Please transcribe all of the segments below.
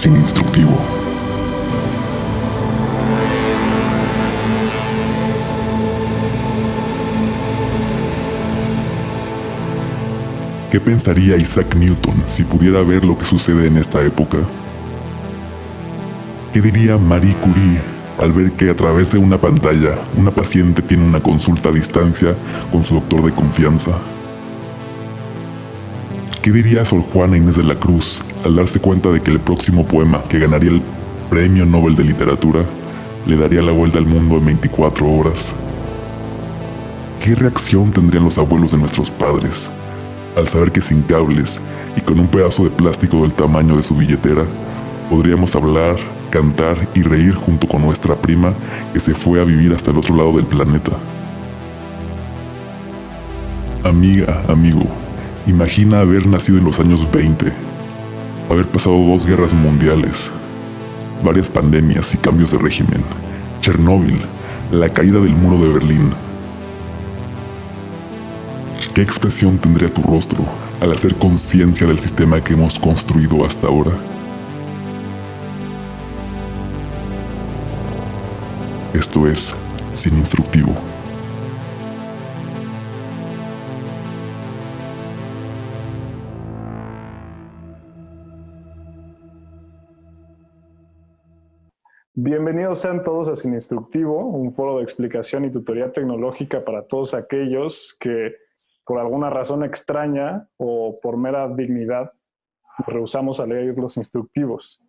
sin instructivo. ¿Qué pensaría Isaac Newton si pudiera ver lo que sucede en esta época? ¿Qué diría Marie Curie al ver que a través de una pantalla una paciente tiene una consulta a distancia con su doctor de confianza? ¿Qué diría Sor Juana Inés de la Cruz al darse cuenta de que el próximo poema que ganaría el Premio Nobel de Literatura le daría la vuelta al mundo en 24 horas? ¿Qué reacción tendrían los abuelos de nuestros padres al saber que sin cables y con un pedazo de plástico del tamaño de su billetera podríamos hablar, cantar y reír junto con nuestra prima que se fue a vivir hasta el otro lado del planeta? Amiga, amigo, imagina haber nacido en los años 20, haber pasado 2 guerras mundiales, varias pandemias y cambios de régimen, Chernóbil, la caída del muro de Berlín. ¿Qué expresión tendría tu rostro al hacer conciencia del sistema que hemos construido hasta ahora? Esto es Sin Instructivo. Bienvenidos sean todos a Sin Instructivo, un foro de explicación y tutoría tecnológica para todos aquellos que, por alguna razón extraña o por mera dignidad, nos rehusamos a leer los instructivos.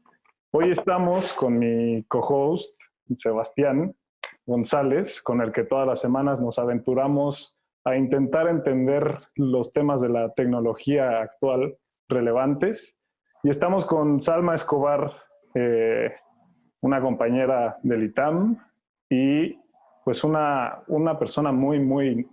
Hoy estamos con mi co-host, Sebastián González, con el que todas las semanas nos aventuramos a intentar entender los temas de la tecnología actual relevantes. Y estamos con Salma Escobar, una compañera del ITAM y pues una persona muy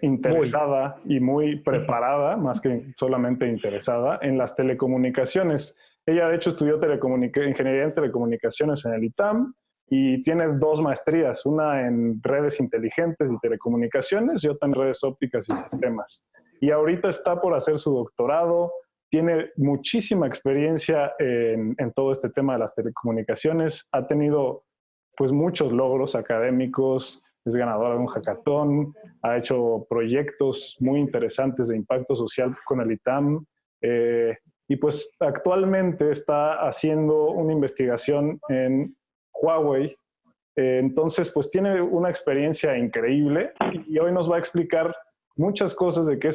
interesada y muy preparada, más que solamente interesada, en las telecomunicaciones. Ella de hecho estudió ingeniería en telecomunicaciones en el ITAM y tiene 2 maestrías, una en redes inteligentes y telecomunicaciones y otra en redes ópticas y sistemas. Y ahorita está por hacer su doctorado. Tiene muchísima experiencia en todo este tema de las telecomunicaciones. Ha tenido pues muchos logros académicos, es ganadora de un hackathon, ha hecho proyectos muy interesantes de impacto social con el ITAM y pues actualmente está haciendo una investigación en Huawei. Entonces pues tiene una experiencia increíble y hoy nos va a explicar muchas cosas de qué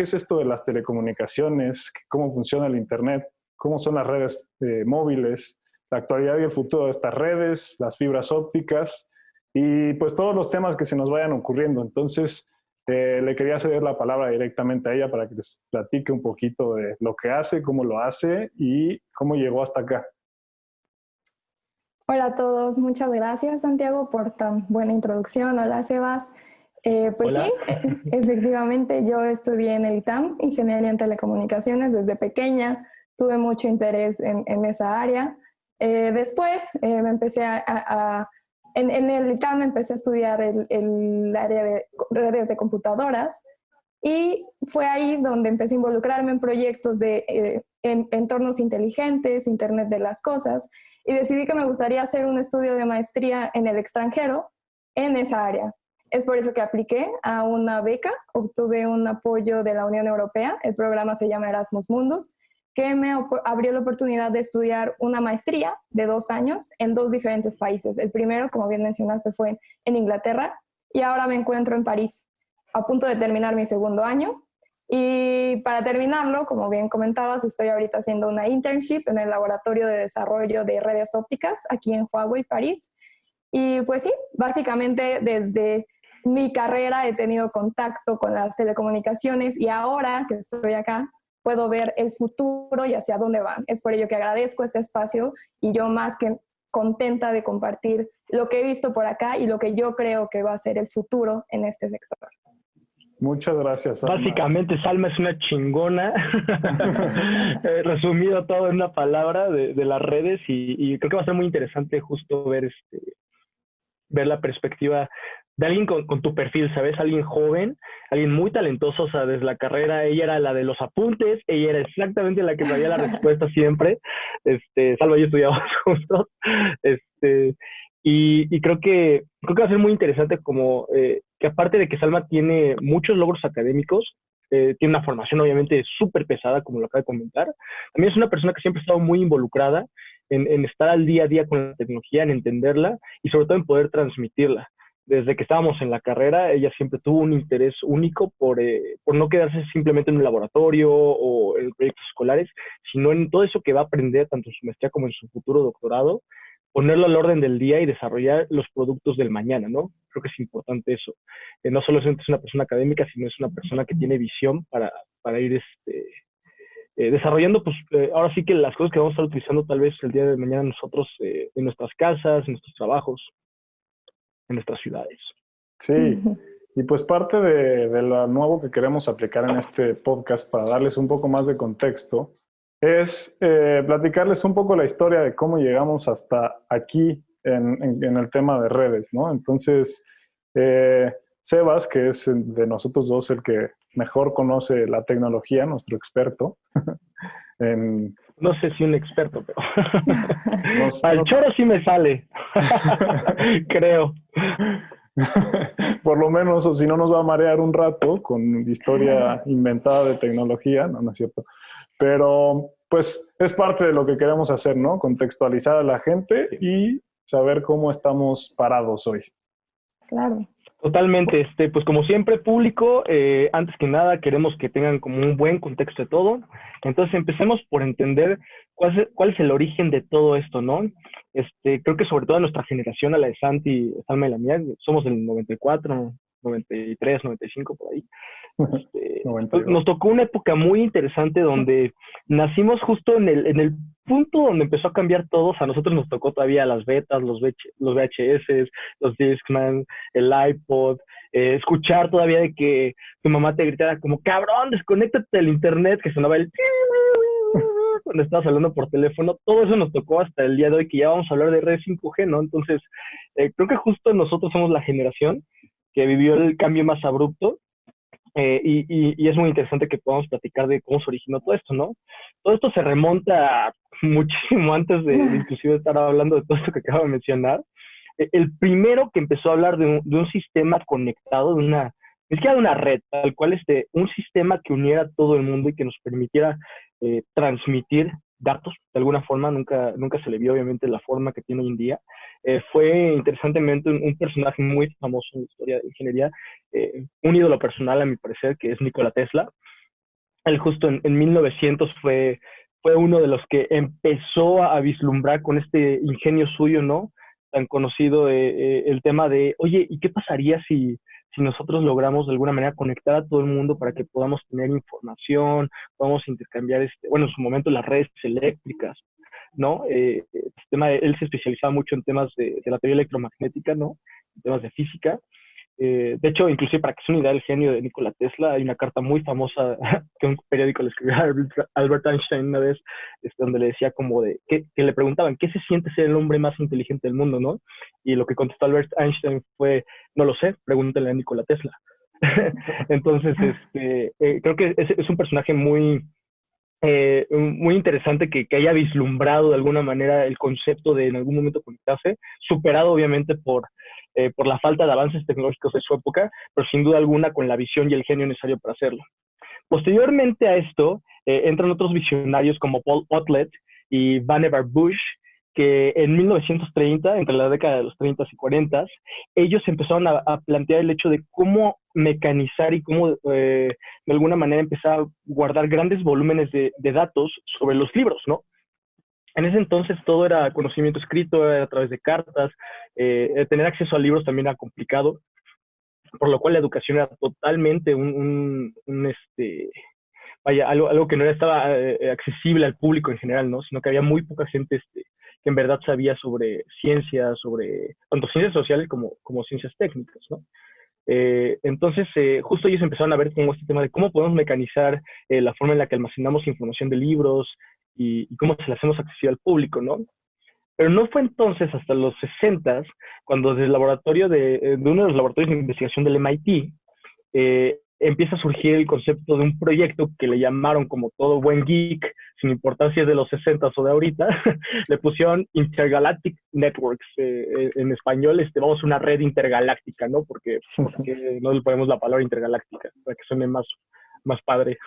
es esto de las telecomunicaciones, cómo funciona el Internet, cómo son las redes móviles, la actualidad y el futuro de estas redes, las fibras ópticas y pues todos los temas que se nos vayan ocurriendo. Entonces, le quería ceder la palabra directamente a ella para que les platique un poquito de lo que hace, cómo lo hace y cómo llegó hasta acá. Hola a todos, muchas gracias Santiago por tan buena introducción. Hola Sebas. Pues Hola. Sí, efectivamente yo estudié en el ITAM, Ingeniería en Telecomunicaciones, desde pequeña, tuve mucho interés en esa área. Después me empecé en el ITAM empecé a estudiar el área de redes de computadoras y fue ahí donde empecé a involucrarme en proyectos de entornos inteligentes, Internet de las cosas, y decidí que me gustaría hacer un estudio de maestría en el extranjero en esa área. Es por eso que apliqué a una beca, obtuve un apoyo de la Unión Europea, el programa se llama Erasmus Mundus, que me abrió la oportunidad de estudiar una maestría de 2 años en 2 diferentes países. El primero, como bien mencionaste, fue en Inglaterra y ahora me encuentro en París, a punto de terminar mi 2.º año. Y para terminarlo, como bien comentabas, estoy ahorita haciendo una internship en el Laboratorio de Desarrollo de Redes Ópticas aquí en Huawei, París. Y pues sí, básicamente desde mi carrera he tenido contacto con las telecomunicaciones y ahora que estoy acá puedo ver el futuro y hacia dónde van. Es por ello que agradezco este espacio y yo más que contenta de compartir lo que he visto por acá y lo que yo creo que va a ser el futuro en este sector. Muchas gracias, Salma. Básicamente, Salma es una chingona. Resumido todo en una palabra de las redes y creo que va a ser muy interesante justo ver la perspectiva de alguien con tu perfil, ¿sabes? Alguien joven, alguien muy talentoso, o sea, desde la carrera, ella era la de los apuntes, ella era exactamente la que sabía la respuesta siempre, Salva y yo estudiamos juntos, este, y creo que va a ser muy interesante como que aparte de que Salma tiene muchos logros académicos, tiene una formación obviamente súper pesada, como lo acaba de comentar, también es una persona que siempre ha estado muy involucrada en estar al día a día con la tecnología, en entenderla y sobre todo en poder transmitirla. Desde que estábamos en la carrera, ella siempre tuvo un interés único por no quedarse simplemente en un laboratorio o en proyectos escolares, sino en todo eso que va a aprender, tanto en su maestría como en su futuro doctorado, ponerlo al orden del día y desarrollar los productos del mañana, ¿no? Creo que es importante eso. No solo es una persona académica, sino es una persona que tiene visión para ir desarrollando, pues ahora sí que las cosas que vamos a estar utilizando tal vez el día de mañana nosotros en nuestras casas, en nuestros trabajos, en nuestras ciudades. Sí, y pues parte de lo nuevo que queremos aplicar en este podcast para darles un poco más de contexto es platicarles un poco la historia de cómo llegamos hasta aquí en el tema de redes, ¿no? Entonces, Sebas, que es de nosotros dos el que mejor conoce la tecnología, nuestro experto, en, No sé si un experto, pero nos, al choro sí me sale, creo. por lo menos, o si no nos va a marear un rato con historia inventada de tecnología, no, no es cierto. Pero pues es parte de lo que queremos hacer, ¿no? Contextualizar a la gente y saber cómo estamos parados hoy. Claro. Totalmente, pues como siempre, público, antes que nada queremos que tengan como un buen contexto de todo. Entonces empecemos por entender cuál es el origen de todo esto, ¿no? Creo que sobre todo nuestra generación, a la de Santi, Salma y la mía, somos del 94, 93, 95, por ahí. Nos tocó una época muy interesante donde nacimos justo en el punto donde empezó a cambiar todo. A nosotros nos tocó todavía las betas, los VHS, los Discman, el iPod, escuchar todavía de que tu mamá te gritara como, cabrón, desconéctate del internet, que sonaba el cuando estabas hablando por teléfono. Todo eso nos tocó hasta el día de hoy, que ya vamos a hablar de redes 5G, ¿no? Entonces, creo que justo nosotros somos la generación que vivió el cambio más abrupto. Y es muy interesante que podamos platicar de cómo se originó todo esto, ¿no? Todo esto se remonta a muchísimo antes de inclusive estar hablando de todo esto que acabo de mencionar. El primero que empezó a hablar de un sistema conectado, ni siquiera de una red, tal cual un sistema que uniera a todo el mundo y que nos permitiera transmitir datos de alguna forma, nunca se le vio obviamente la forma que tiene hoy en día. Fue interesantemente un personaje muy famoso en la historia de ingeniería, un ídolo personal a mi parecer, que es Nikola Tesla. Él justo en 1900 fue uno de los que empezó a vislumbrar con este ingenio suyo, ¿no? Tan conocido el tema de, oye, ¿y qué pasaría si nosotros logramos de alguna manera conectar a todo el mundo para que podamos tener información, podamos intercambiar, bueno, en su momento las redes eléctricas, ¿no? Él se especializaba mucho en temas de la teoría electromagnética, ¿no? En temas de física. De hecho, inclusive para que se una idea del genio de Nikola Tesla, hay una carta muy famosa que un periódico le escribió a Albert Einstein una vez, donde le decía como que le preguntaban, ¿qué se siente ser el hombre más inteligente del mundo, no? Y lo que contestó Albert Einstein fue, no lo sé, pregúntale a Nikola Tesla. Entonces, creo que es un personaje muy interesante que haya vislumbrado de alguna manera el concepto de en algún momento conectarse, superado obviamente por la falta de avances tecnológicos de su época, pero sin duda alguna con la visión y el genio necesario para hacerlo. Posteriormente a esto, entran otros visionarios como Paul Otlet y Vannevar Bush, que en 1930, entre la década de los 30 y 40, ellos empezaron a plantear el hecho de cómo mecanizar y cómo de alguna manera empezar a guardar grandes volúmenes de datos sobre los libros, ¿no? En ese entonces todo era conocimiento escrito, era a través de cartas, tener acceso a libros también era complicado, por lo cual la educación era totalmente algo que no estaba accesible al público en general, ¿no? Sino que había muy poca gente que en verdad sabía sobre ciencias, sobre tanto ciencias sociales como ciencias técnicas, ¿no? Entonces, justo ellos empezaron a ver como este tema de cómo podemos mecanizar la forma en la que almacenamos información de libros y cómo se la hacemos accesible al público, ¿no? Pero no fue entonces hasta los 60 cuando desde el laboratorio de uno de los laboratorios de investigación del MIT empieza a surgir el concepto de un proyecto que le llamaron, como todo buen geek, sin importar si es de los 60 o de ahorita, le pusieron Intergalactic Networks. En español, vamos a una red intergaláctica, ¿no? Porque no le ponemos la palabra intergaláctica, para que suene más padre.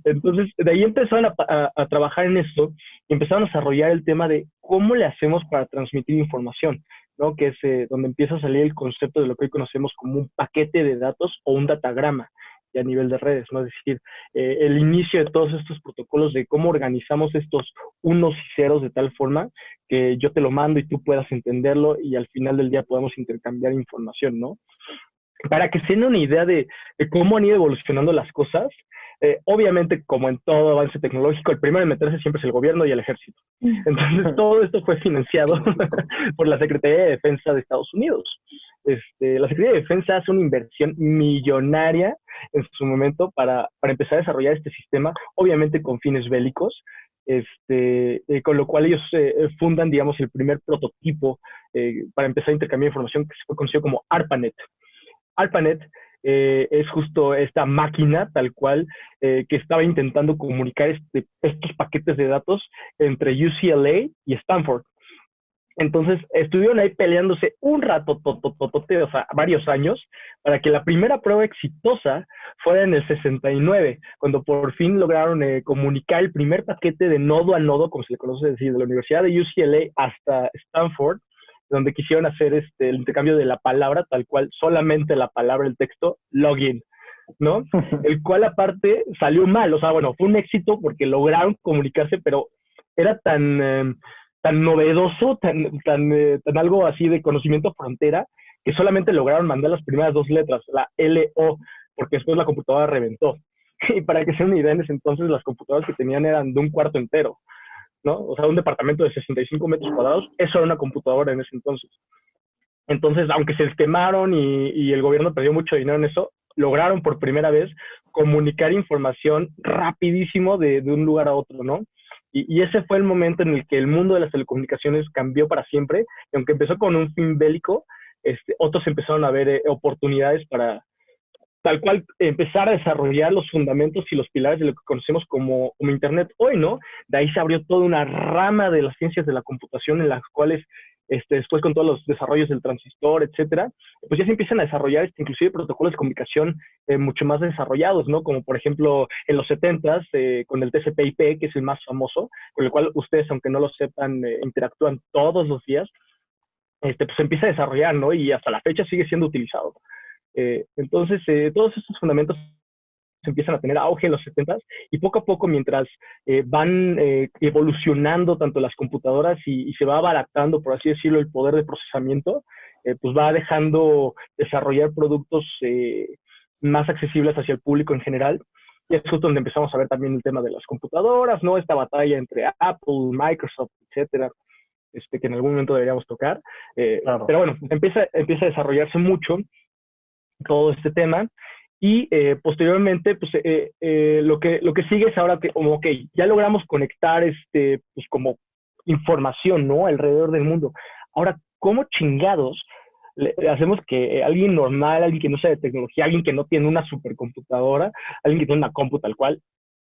Entonces, de ahí empezaron a trabajar en esto y empezaron a desarrollar el tema de cómo le hacemos para transmitir información, ¿no? Que es donde empieza a salir el concepto de lo que hoy conocemos como un paquete de datos o un datagrama, y a nivel de redes, ¿no? Es decir, el inicio de todos estos protocolos de cómo organizamos estos unos y ceros de tal forma que yo te lo mando y tú puedas entenderlo y al final del día podamos intercambiar información, ¿no? Para que se den una idea de cómo han ido evolucionando las cosas, obviamente, como en todo avance tecnológico, el primero en meterse siempre es el gobierno y el ejército. Entonces, todo esto fue financiado por la Secretaría de Defensa de Estados Unidos. La Secretaría de Defensa hace una inversión millonaria en su momento para empezar a desarrollar este sistema, obviamente con fines bélicos, con lo cual ellos fundan, digamos, el primer prototipo para empezar a intercambiar información que se fue conocido como ARPANET. ARPANET es justo esta máquina tal cual que estaba intentando comunicar estos paquetes de datos entre UCLA y Stanford. Entonces estuvieron ahí peleándose un rato, o sea, varios años, para que la primera prueba exitosa fuera en el 69, cuando por fin lograron comunicar el primer paquete de nodo a nodo, como se le conoce, es decir, de la Universidad de UCLA hasta Stanford, donde quisieron hacer el intercambio de la palabra, tal cual, solamente la palabra, el texto, login, ¿no? El cual aparte salió mal, o sea, bueno, fue un éxito porque lograron comunicarse, pero era tan novedoso, tan algo así de conocimiento frontera, que solamente lograron mandar las primeras dos letras, la LO, porque después la computadora reventó. Y para que se den una idea, en ese entonces las computadoras que tenían eran de un cuarto entero, ¿no? O sea, un departamento de 65 metros cuadrados, eso era una computadora en ese entonces. Entonces, aunque se quemaron y el gobierno perdió mucho dinero en eso, lograron por primera vez comunicar información rapidísimo de un lugar a otro, ¿no? Y ese fue el momento en el que el mundo de las telecomunicaciones cambió para siempre, y aunque empezó con un fin bélico, otros empezaron a ver oportunidades para tal cual empezar a desarrollar los fundamentos y los pilares de lo que conocemos como Internet hoy, ¿no? De ahí se abrió toda una rama de las ciencias de la computación en las cuales, después con todos los desarrollos del transistor, etcétera, pues ya se empiezan a desarrollar inclusive protocolos de comunicación mucho más desarrollados, ¿no? Como por ejemplo en los 70s con el TCP/IP, que es el más famoso, con el cual ustedes, aunque no lo sepan, interactúan todos los días, pues se empieza a desarrollar, ¿no? Y hasta la fecha sigue siendo utilizado. Entonces, todos estos fundamentos empiezan a tener auge en los 70s y poco a poco, mientras van evolucionando tanto las computadoras y se va abaratando, por así decirlo, el poder de procesamiento, pues va dejando desarrollar productos más accesibles hacia el público en general. Y es justo donde empezamos a ver también el tema de las computadoras, ¿no? Esta batalla entre Apple, Microsoft, etcétera, que en algún momento deberíamos tocar. Claro. Pero bueno, empieza a desarrollarse mucho todo este tema y posteriormente pues lo que sigue es ahora que como okay, ya logramos conectar pues como información, ¿no? Alrededor del mundo. Ahora, ¿cómo chingados le hacemos que alguien normal, alguien que no sabe de tecnología, alguien que no tiene una supercomputadora, alguien que tiene una compu tal cual,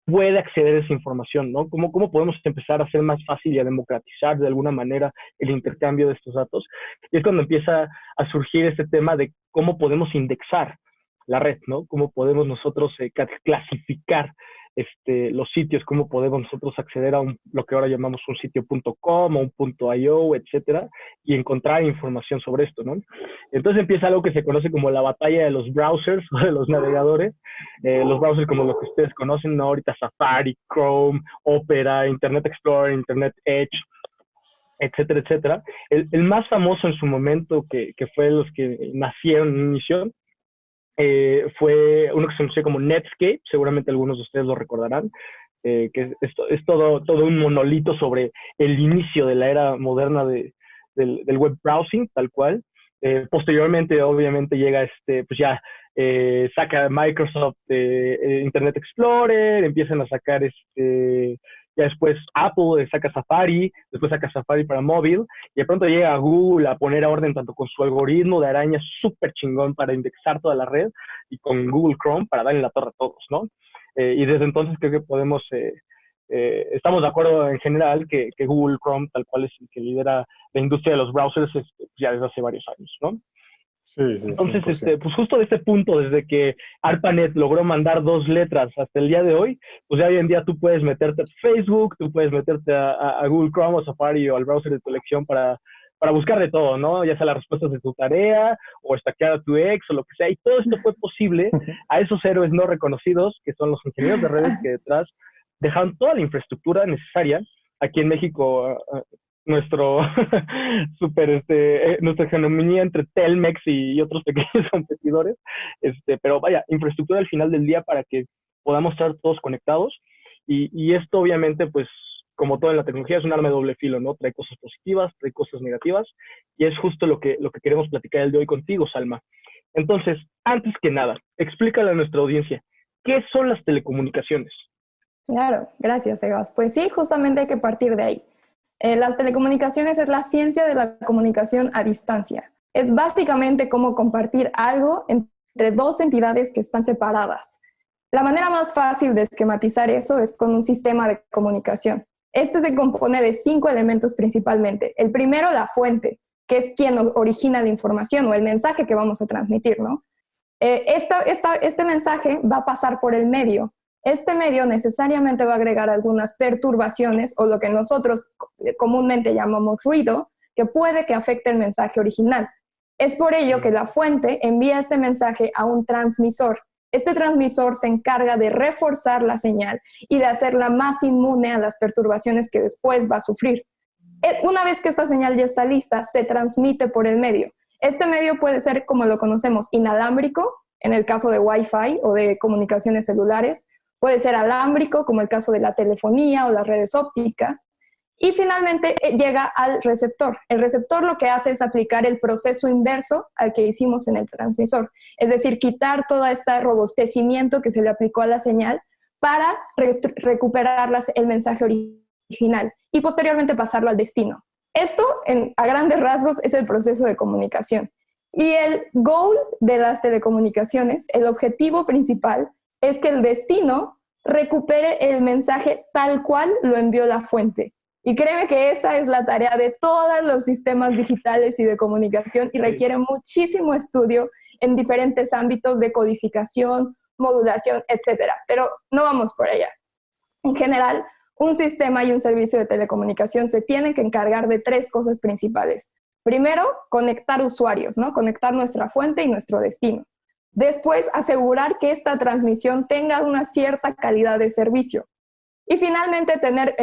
puede acceder a esa información, ¿no? ¿Cómo podemos empezar a hacer más fácil y a democratizar de alguna manera el intercambio de estos datos? Y es cuando empieza a surgir este tema de cómo podemos indexar la red, ¿no? Cómo podemos nosotros clasificar los sitios, cómo podemos nosotros acceder a lo que ahora llamamos un sitio.com o un .io, etcétera, y encontrar información sobre esto, ¿no? Entonces empieza algo que se conoce como la batalla de los browsers o de los navegadores. Los browsers como los que ustedes conocen, ¿no? Ahorita Safari, Chrome, Opera, Internet Explorer, Internet Edge, etcétera, etcétera. El más famoso en su momento, que fue los que nacieron en inicio, fue uno que se conoció como Netscape, seguramente algunos de ustedes lo recordarán, que es todo un monolito sobre el inicio de la era moderna del web browsing, tal cual. Posteriormente, obviamente, llega pues ya saca Microsoft Internet Explorer, empiezan a sacar ya después Apple saca Safari, después saca Safari para móvil, y de pronto llega Google a poner a orden tanto con su algoritmo de araña súper chingón para indexar toda la red, y con Google Chrome para darle la torre a todos, ¿no? Y desde entonces creo que podemos, estamos de acuerdo en general que Google Chrome, tal cual es el que lidera la industria de los browsers ya desde hace varios años, ¿no? Sí, Entonces, 100%. pues justo de este punto, desde que ARPANET logró mandar 2 letras hasta el día de hoy, pues ya hoy en día tú puedes meterte a Facebook, tú puedes meterte a Google Chrome o Safari o al browser de tu elección para buscar de todo, ¿no? Ya sea las respuestas de tu tarea o stackear a tu ex o lo que sea. Y todo esto fue posible a esos héroes no reconocidos, que son los ingenieros de redes que detrás dejaron toda la infraestructura necesaria. Aquí en México, nuestro nuestra hegemonía entre Telmex y otros pequeños competidores, pero vaya, infraestructura al final del día para que podamos estar todos conectados, y esto obviamente, pues como todo en la tecnología, es un arma de doble filo, ¿no? Trae cosas positivas, trae cosas negativas, y es justo lo que queremos platicar el de hoy contigo, Salma. Entonces, antes que nada, explícale a nuestra audiencia, ¿qué son las telecomunicaciones? Claro, gracias, Sebas. Pues sí, justamente hay que partir de ahí. Las telecomunicaciones es la ciencia de la comunicación a distancia. Es básicamente cómo compartir algo entre dos entidades que están separadas. La manera más fácil de esquematizar eso es con un sistema de comunicación. Este se compone de 5 elementos principalmente. El primero, la fuente, que es quien origina la información o el mensaje que vamos a transmitir, ¿no? Este mensaje va a pasar por el medio. Este medio necesariamente va a agregar algunas perturbaciones o lo que nosotros comúnmente llamamos ruido, que puede que afecte el mensaje original. Es por ello que la fuente envía este mensaje a un transmisor. Este transmisor se encarga de reforzar la señal y de hacerla más inmune a las perturbaciones que después va a sufrir. Una vez que esta señal ya está lista, se transmite por el medio. Este medio puede ser, como lo conocemos, inalámbrico, en el caso de Wi-Fi o de comunicaciones celulares. Puede ser alámbrico, como el caso de la telefonía o las redes ópticas. Y finalmente llega al receptor. El receptor lo que hace es aplicar el proceso inverso al que hicimos en el transmisor. Es decir, quitar todo este robustecimiento que se le aplicó a la señal para recuperar el mensaje original y posteriormente pasarlo al destino. Esto, a grandes rasgos, es el proceso de comunicación. Y el goal de las telecomunicaciones, el objetivo principal, es que el destino recupere el mensaje tal cual lo envió la fuente. Y créeme que esa es la tarea de todos los sistemas digitales y de comunicación y requiere muchísimo estudio en diferentes ámbitos de codificación, modulación, etc. Pero no vamos por allá. En general, un sistema y un servicio de telecomunicación se tienen que encargar de 3 cosas principales. Primero, conectar usuarios, ¿no? Conectar nuestra fuente y nuestro destino. Después, asegurar que esta transmisión tenga una cierta calidad de servicio. Y finalmente, tener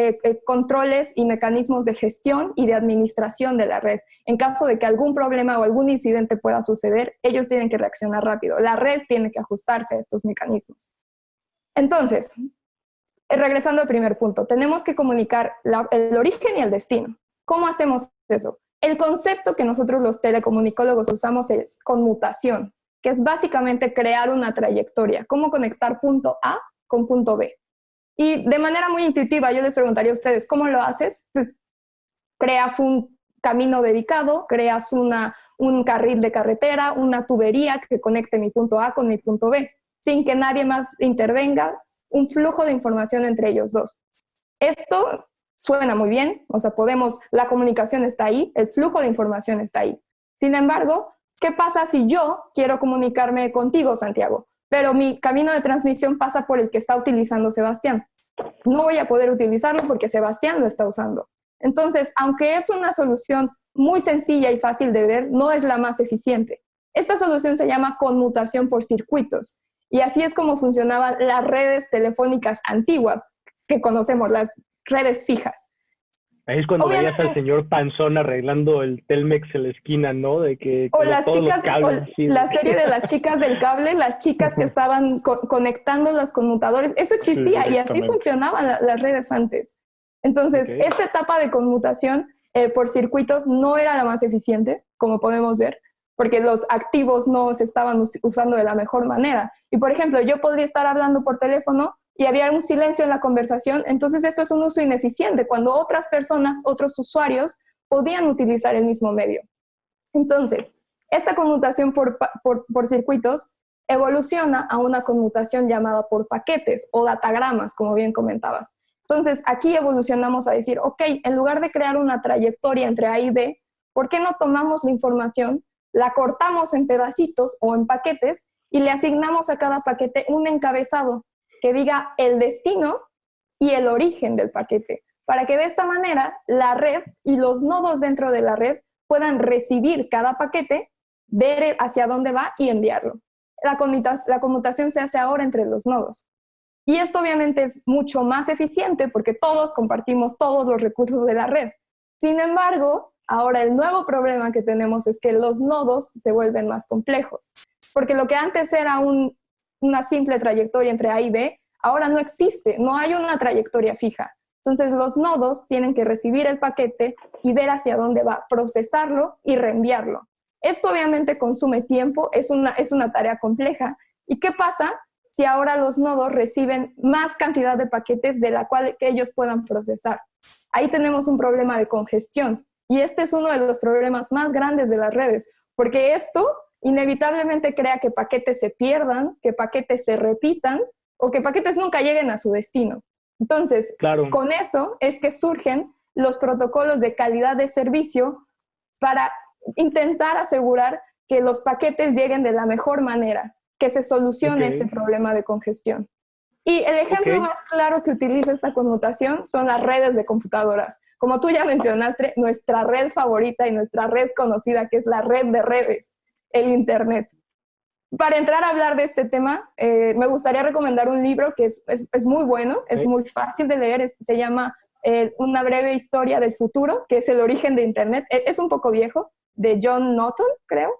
controles y mecanismos de gestión y de administración de la red. En caso de que algún problema o algún incidente pueda suceder, ellos tienen que reaccionar rápido. La red tiene que ajustarse a estos mecanismos. Entonces, regresando al primer punto, tenemos que comunicar el origen y el destino. ¿Cómo hacemos eso? El concepto que nosotros los telecomunicólogos usamos es conmutación, que es básicamente crear una trayectoria, cómo conectar punto A con punto B. Y de manera muy intuitiva yo les preguntaría a ustedes, ¿cómo lo haces? Pues creas un camino dedicado, creas un carril de carretera, una tubería que conecte mi punto A con mi punto B, sin que nadie más intervenga, un flujo de información entre ellos dos. Esto suena muy bien, o sea, la comunicación está ahí, el flujo de información está ahí. Sin embargo, ¿qué pasa si yo quiero comunicarme contigo, Santiago? Pero mi camino de transmisión pasa por el que está utilizando Sebastián. No voy a poder utilizarlo porque Sebastián lo está usando. Entonces, aunque es una solución muy sencilla y fácil de ver, no es la más eficiente. Esta solución se llama conmutación por circuitos. Y así es como funcionaban las redes telefónicas antiguas que conocemos, las redes fijas. Ahí es cuando veías al señor Panzón arreglando el Telmex en la esquina, ¿no? De que o las chicas, la serie de las chicas del cable, las chicas que estaban conectando los conmutadores, eso existía, sí, y así funcionaban las redes antes. Entonces, esta etapa de conmutación por circuitos no era la más eficiente, como podemos ver, porque los activos no se estaban usando de la mejor manera. Y por ejemplo, yo podría estar hablando por teléfono y había un silencio en la conversación, entonces esto es un uso ineficiente cuando otras personas, otros usuarios podían utilizar el mismo medio. Entonces, esta conmutación por circuitos evoluciona a una conmutación llamada por paquetes o datagramas, como bien comentabas. Entonces, aquí evolucionamos a decir, ok, en lugar de crear una trayectoria entre A y B, ¿por qué no tomamos la información, la cortamos en pedacitos o en paquetes y le asignamos a cada paquete un encabezado que diga el destino y el origen del paquete, para que de esta manera la red y los nodos dentro de la red puedan recibir cada paquete, ver hacia dónde va y enviarlo. La conmutación se hace ahora entre los nodos. Y esto obviamente es mucho más eficiente porque todos compartimos todos los recursos de la red. Sin embargo, ahora el nuevo problema que tenemos es que los nodos se vuelven más complejos, porque lo que antes era una simple trayectoria entre A y B, ahora no existe, no hay una trayectoria fija. Entonces los nodos tienen que recibir el paquete y ver hacia dónde va, procesarlo y reenviarlo. Esto obviamente consume tiempo, es una tarea compleja. ¿Y qué pasa si ahora los nodos reciben más cantidad de paquetes de la cual que ellos puedan procesar? Ahí tenemos un problema de congestión. Y este es uno de los problemas más grandes de las redes, porque esto inevitablemente crea que paquetes se pierdan, que paquetes se repitan o que paquetes nunca lleguen a su destino. Entonces, claro, con eso es que surgen los protocolos de calidad de servicio para intentar asegurar que los paquetes lleguen de la mejor manera, que se solucione este problema de congestión. Y el ejemplo más claro que utiliza esta conmutación son las redes de computadoras. Como tú ya mencionaste, nuestra red favorita y nuestra red conocida, que es la red de redes, el Internet. Para entrar a hablar de este tema, me gustaría recomendar un libro que es muy bueno, es muy fácil de leer, se llama Una breve historia del futuro, que es el origen de Internet. Es un poco viejo, de John Norton, creo.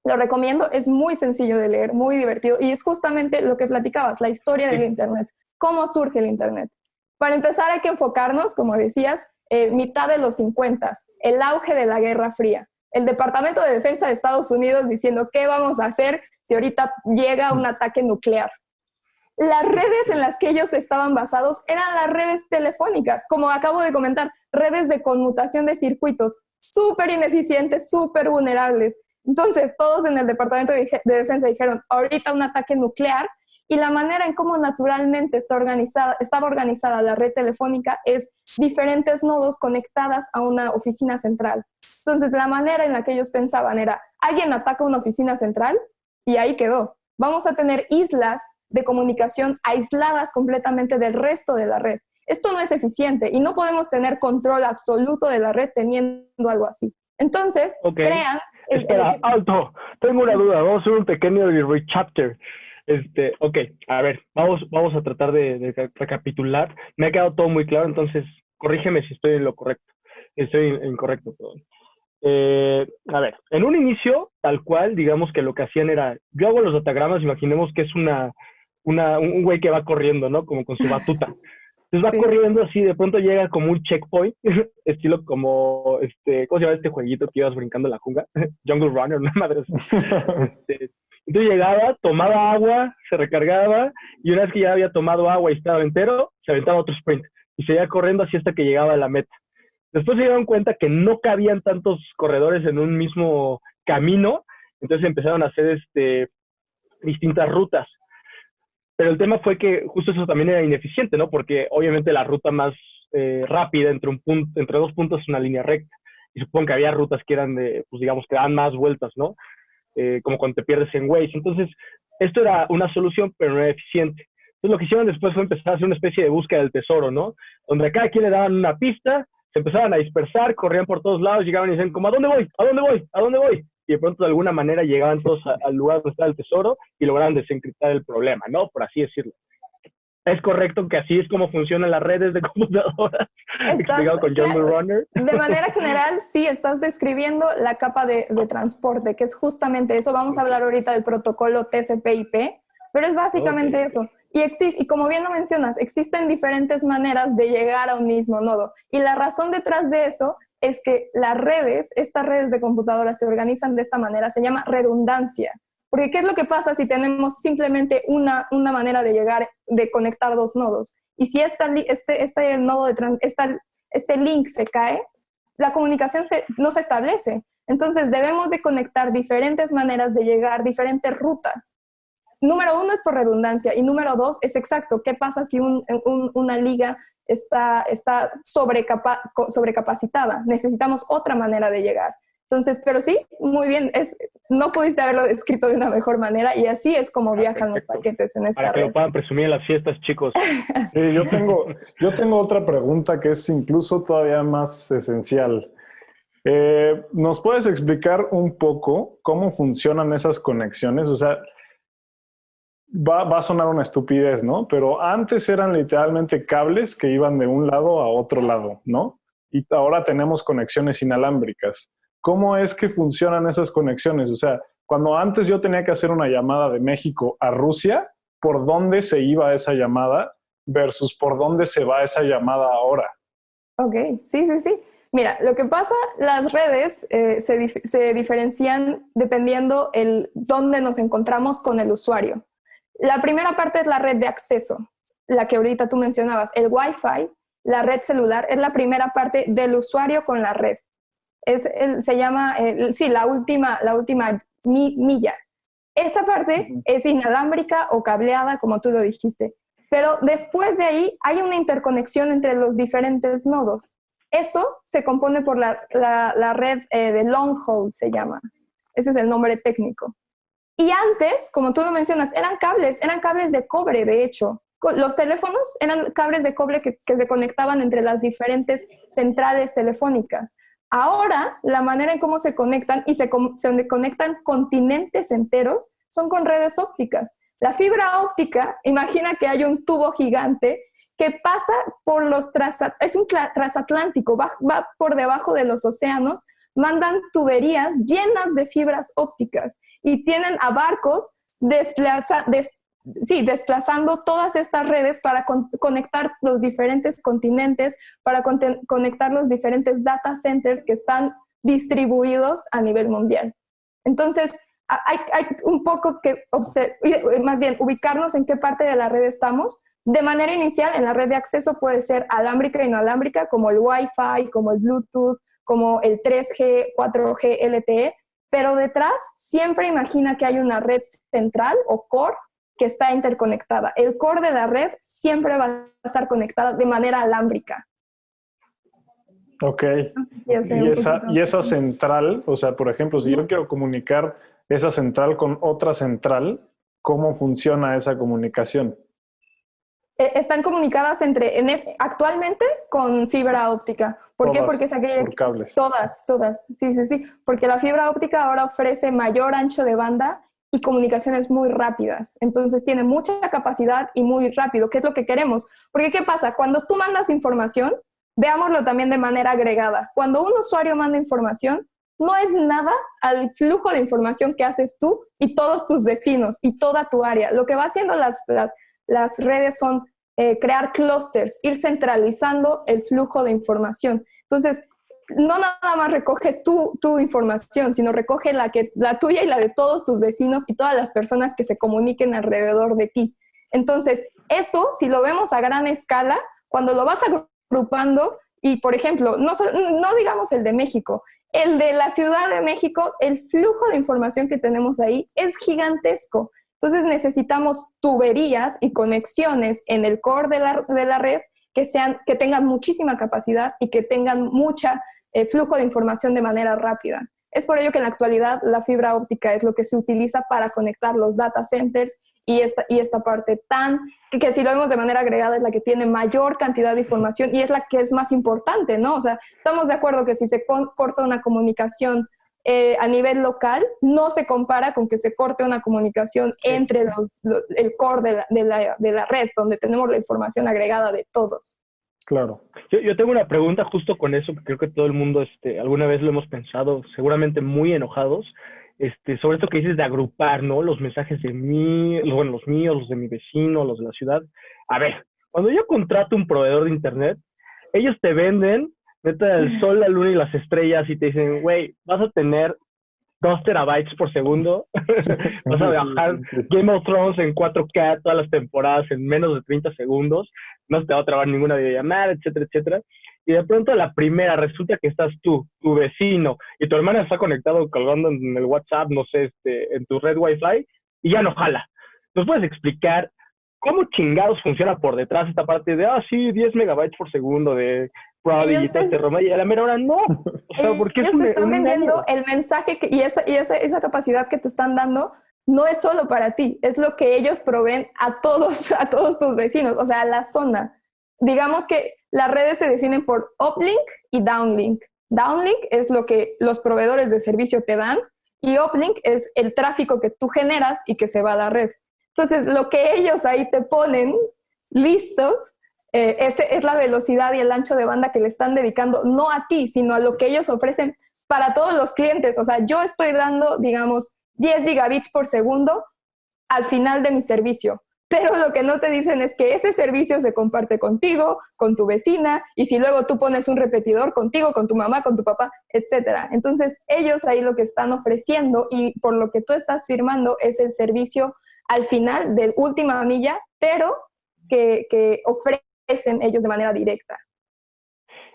Lo recomiendo, es muy sencillo de leer, muy divertido, y es justamente lo que platicabas, la historia del Internet, cómo surge el Internet. Para empezar hay que enfocarnos, como decías, mitad de los 50, el auge de la Guerra Fría. El Departamento de Defensa de Estados Unidos diciendo qué vamos a hacer si ahorita llega un ataque nuclear. Las redes en las que ellos estaban basados eran las redes telefónicas, como acabo de comentar, redes de conmutación de circuitos, súper ineficientes, súper vulnerables. Entonces, todos en el Departamento de Defensa dijeron, ahorita un ataque nuclear, y la manera en cómo naturalmente estaba organizada la red telefónica es diferentes nodos conectadas a una oficina central. Entonces, la manera en la que ellos pensaban era, alguien ataca una oficina central y ahí quedó. Vamos a tener islas de comunicación aisladas completamente del resto de la red. Esto no es eficiente y no podemos tener control absoluto de la red teniendo algo así. Entonces, crean... Espera, alto, tengo una duda, vamos a hacer un pequeño rechapter. A ver, vamos a tratar de recapitular. Me ha quedado todo muy claro, entonces corrígeme si estoy en lo correcto. Estoy incorrecto, perdón. A ver, en un inicio, tal cual, digamos que lo que hacían era, yo hago los datagramas, imaginemos que es un güey que va corriendo, ¿no? Como con su batuta. Entonces va corriendo así, de pronto llega como un checkpoint, estilo como, ¿cómo se llama este jueguito que ibas brincando en la jungla? Jungle Runner, una madre así. Entonces llegaba, tomaba agua, se recargaba, y una vez que ya había tomado agua y estaba entero, se aventaba otro sprint, y seguía corriendo así hasta que llegaba a la meta. Después se dieron cuenta que no cabían tantos corredores en un mismo camino, entonces empezaron a hacer distintas rutas. Pero el tema fue que justo eso también era ineficiente, ¿no? Porque obviamente la ruta más rápida entre dos puntos es una línea recta. Y supongo que había rutas que eran pues digamos, que daban más vueltas, ¿no? Como cuando te pierdes en Waze. Entonces, esto era una solución, pero no era eficiente. Entonces, lo que hicieron después fue empezar a hacer una especie de búsqueda del tesoro, ¿no? Donde a cada quien le daban una pista, se empezaban a dispersar, corrían por todos lados, llegaban y decían, como, ¿a dónde voy? ¿A dónde voy? ¿A dónde voy? Y de pronto de alguna manera llegaban todos al lugar donde estaba el tesoro y lograban desencriptar el problema, ¿no? Por así decirlo. ¿Es correcto que así es como funcionan las redes de computadoras? Explicado con Jungle Runner. De manera general, sí, estás describiendo la capa de transporte, que es justamente eso. Vamos a hablar ahorita del protocolo TCP/IP, pero es básicamente eso. Y como bien lo mencionas, existen diferentes maneras de llegar a un mismo nodo. Y la razón detrás de eso es que estas redes de computadoras se organizan de esta manera, se llama redundancia. Porque ¿qué es lo que pasa si tenemos simplemente una manera de de conectar dos nodos? Y si este link se cae, la comunicación no se establece. Entonces debemos de conectar diferentes maneras de llegar, diferentes rutas. Número 1 es por redundancia y número 2 es exacto. ¿Qué pasa si una liga está sobrecapacitada? Necesitamos otra manera de llegar. Entonces, pero sí, muy bien, no pudiste haberlo escrito de una mejor manera y así es como viajan los paquetes en esta Para que red. lo puedan presumir en las fiestas, chicos. Sí, yo tengo otra pregunta que es incluso todavía más esencial. ¿Nos puedes explicar un poco cómo funcionan esas conexiones? O sea, va a sonar una estupidez, ¿no? Pero antes eran literalmente cables que iban de un lado a otro lado, ¿no? Y ahora tenemos conexiones inalámbricas. ¿Cómo es que funcionan esas conexiones? O sea, cuando antes yo tenía que hacer una llamada de México a Rusia, ¿por dónde se iba esa llamada versus por dónde se va esa llamada ahora? Ok, sí. Mira, lo que pasa, las redes se diferencian dependiendo dónde nos encontramos con el usuario. La primera parte es la red de acceso, la que ahorita tú mencionabas. El Wi-Fi, la red celular, es la primera parte del usuario con la red. Se llama, la última milla. Esa parte es inalámbrica o cableada, como tú lo dijiste. Pero después de ahí hay una interconexión entre los diferentes nodos. Eso se compone por la red de long haul, se llama. Ese es el nombre técnico. Y antes, como tú lo mencionas, eran cables de cobre, de hecho. Los teléfonos eran cables de cobre que se conectaban entre las diferentes centrales telefónicas. Ahora, la manera en cómo se conectan y se conectan continentes enteros son con redes ópticas. La fibra óptica, imagina que hay un tubo gigante que pasa por es un transatlántico, va por debajo de los océanos, mandan tuberías llenas de fibras ópticas y tienen a barcos desplazando todas estas redes para conectar los diferentes continentes, para conectar los diferentes data centers que están distribuidos a nivel mundial. Entonces, hay un poco que más bien ubicarnos en qué parte de la red estamos. De manera inicial, en la red de acceso puede ser alámbrica y no alámbrica, como el Wi-Fi, como el Bluetooth, como el 3G, 4G, LTE, pero detrás siempre imagina que hay una red central o core que está interconectada. El core de la red siempre va a estar conectada de manera alámbrica. Ok. Entonces, y esa central, o sea, por ejemplo, si yo quiero comunicar esa central con otra central, ¿cómo funciona esa comunicación? Están comunicadas actualmente con fibra óptica. ¿Por qué? Porque por cables. Todas. Sí. Porque la fibra óptica ahora ofrece mayor ancho de banda y comunicaciones muy rápidas. Entonces tiene mucha capacidad y muy rápido, que es lo que queremos. Porque ¿qué pasa? Cuando tú mandas información, veámoslo también de manera agregada. Cuando un usuario manda información, no es nada al flujo de información que haces tú y todos tus vecinos y toda tu área. Lo que va haciendo las redes son crear clústeres, ir centralizando el flujo de información. Entonces, no nada más recoge tu información, sino recoge la tuya y la de todos tus vecinos y todas las personas que se comuniquen alrededor de ti. Entonces, eso, si lo vemos a gran escala, cuando lo vas agrupando, y por ejemplo, no digamos el de México, el de la Ciudad de México, el flujo de información que tenemos ahí es gigantesco. Entonces necesitamos tuberías y conexiones en el core de la red que tengan muchísima capacidad y que tengan mucha flujo de información de manera rápida. Es por ello que en la actualidad la fibra óptica es lo que se utiliza para conectar los data centers y esta parte que si lo vemos de manera agregada es la que tiene mayor cantidad de información y es la que es más importante, ¿no? O sea, estamos de acuerdo que si se corta una comunicación a nivel local, no se compara con que se corte una comunicación entre el core de la red, donde tenemos la información agregada de todos. Claro. Yo tengo una pregunta justo con eso, que creo que todo el mundo alguna vez lo hemos pensado, seguramente muy enojados, sobre esto que dices de agrupar, ¿no? Los mensajes de mí, los míos, los de mi vecino, los de la ciudad. A ver, cuando yo contrato un proveedor de internet, ellos te venden neta, el sol, la luna y las estrellas y te dicen, güey, vas a tener 2 terabytes por segundo, vas a bajar Game of Thrones en 4K todas las temporadas en menos de 30 segundos, no se te va a trabar ninguna videollamada, etcétera, etcétera. Y de pronto la primera resulta que estás tú, tu vecino, y tu hermana está conectado colgando en el WhatsApp, no sé, en tu red Wi-Fi, y ya no jala. ¿Nos puedes explicar cómo chingados funciona por detrás esta parte de, sí, 10 megabytes por segundo de Prodigy y todo este Roma, y a la mera hora no? O sea, porque ellos te están vendiendo el mensaje y esa capacidad que te están dando no es solo para ti, es lo que ellos proveen a todos tus vecinos, o sea, a la zona. Digamos que las redes se definen por uplink y downlink. Downlink es lo que los proveedores de servicio te dan y uplink es el tráfico que tú generas y que se va a la red. Entonces, lo que ellos ahí te ponen listos es la velocidad y el ancho de banda que le están dedicando, no a ti, sino a lo que ellos ofrecen para todos los clientes. O sea, yo estoy dando, digamos, 10 gigabits por segundo al final de mi servicio. Pero lo que no te dicen es que ese servicio se comparte contigo, con tu vecina, y si luego tú pones un repetidor contigo, con tu mamá, con tu papá, etcétera. Entonces, ellos ahí lo que están ofreciendo y por lo que tú estás firmando es el servicio al final de última milla, pero que ofrecen ellos de manera directa.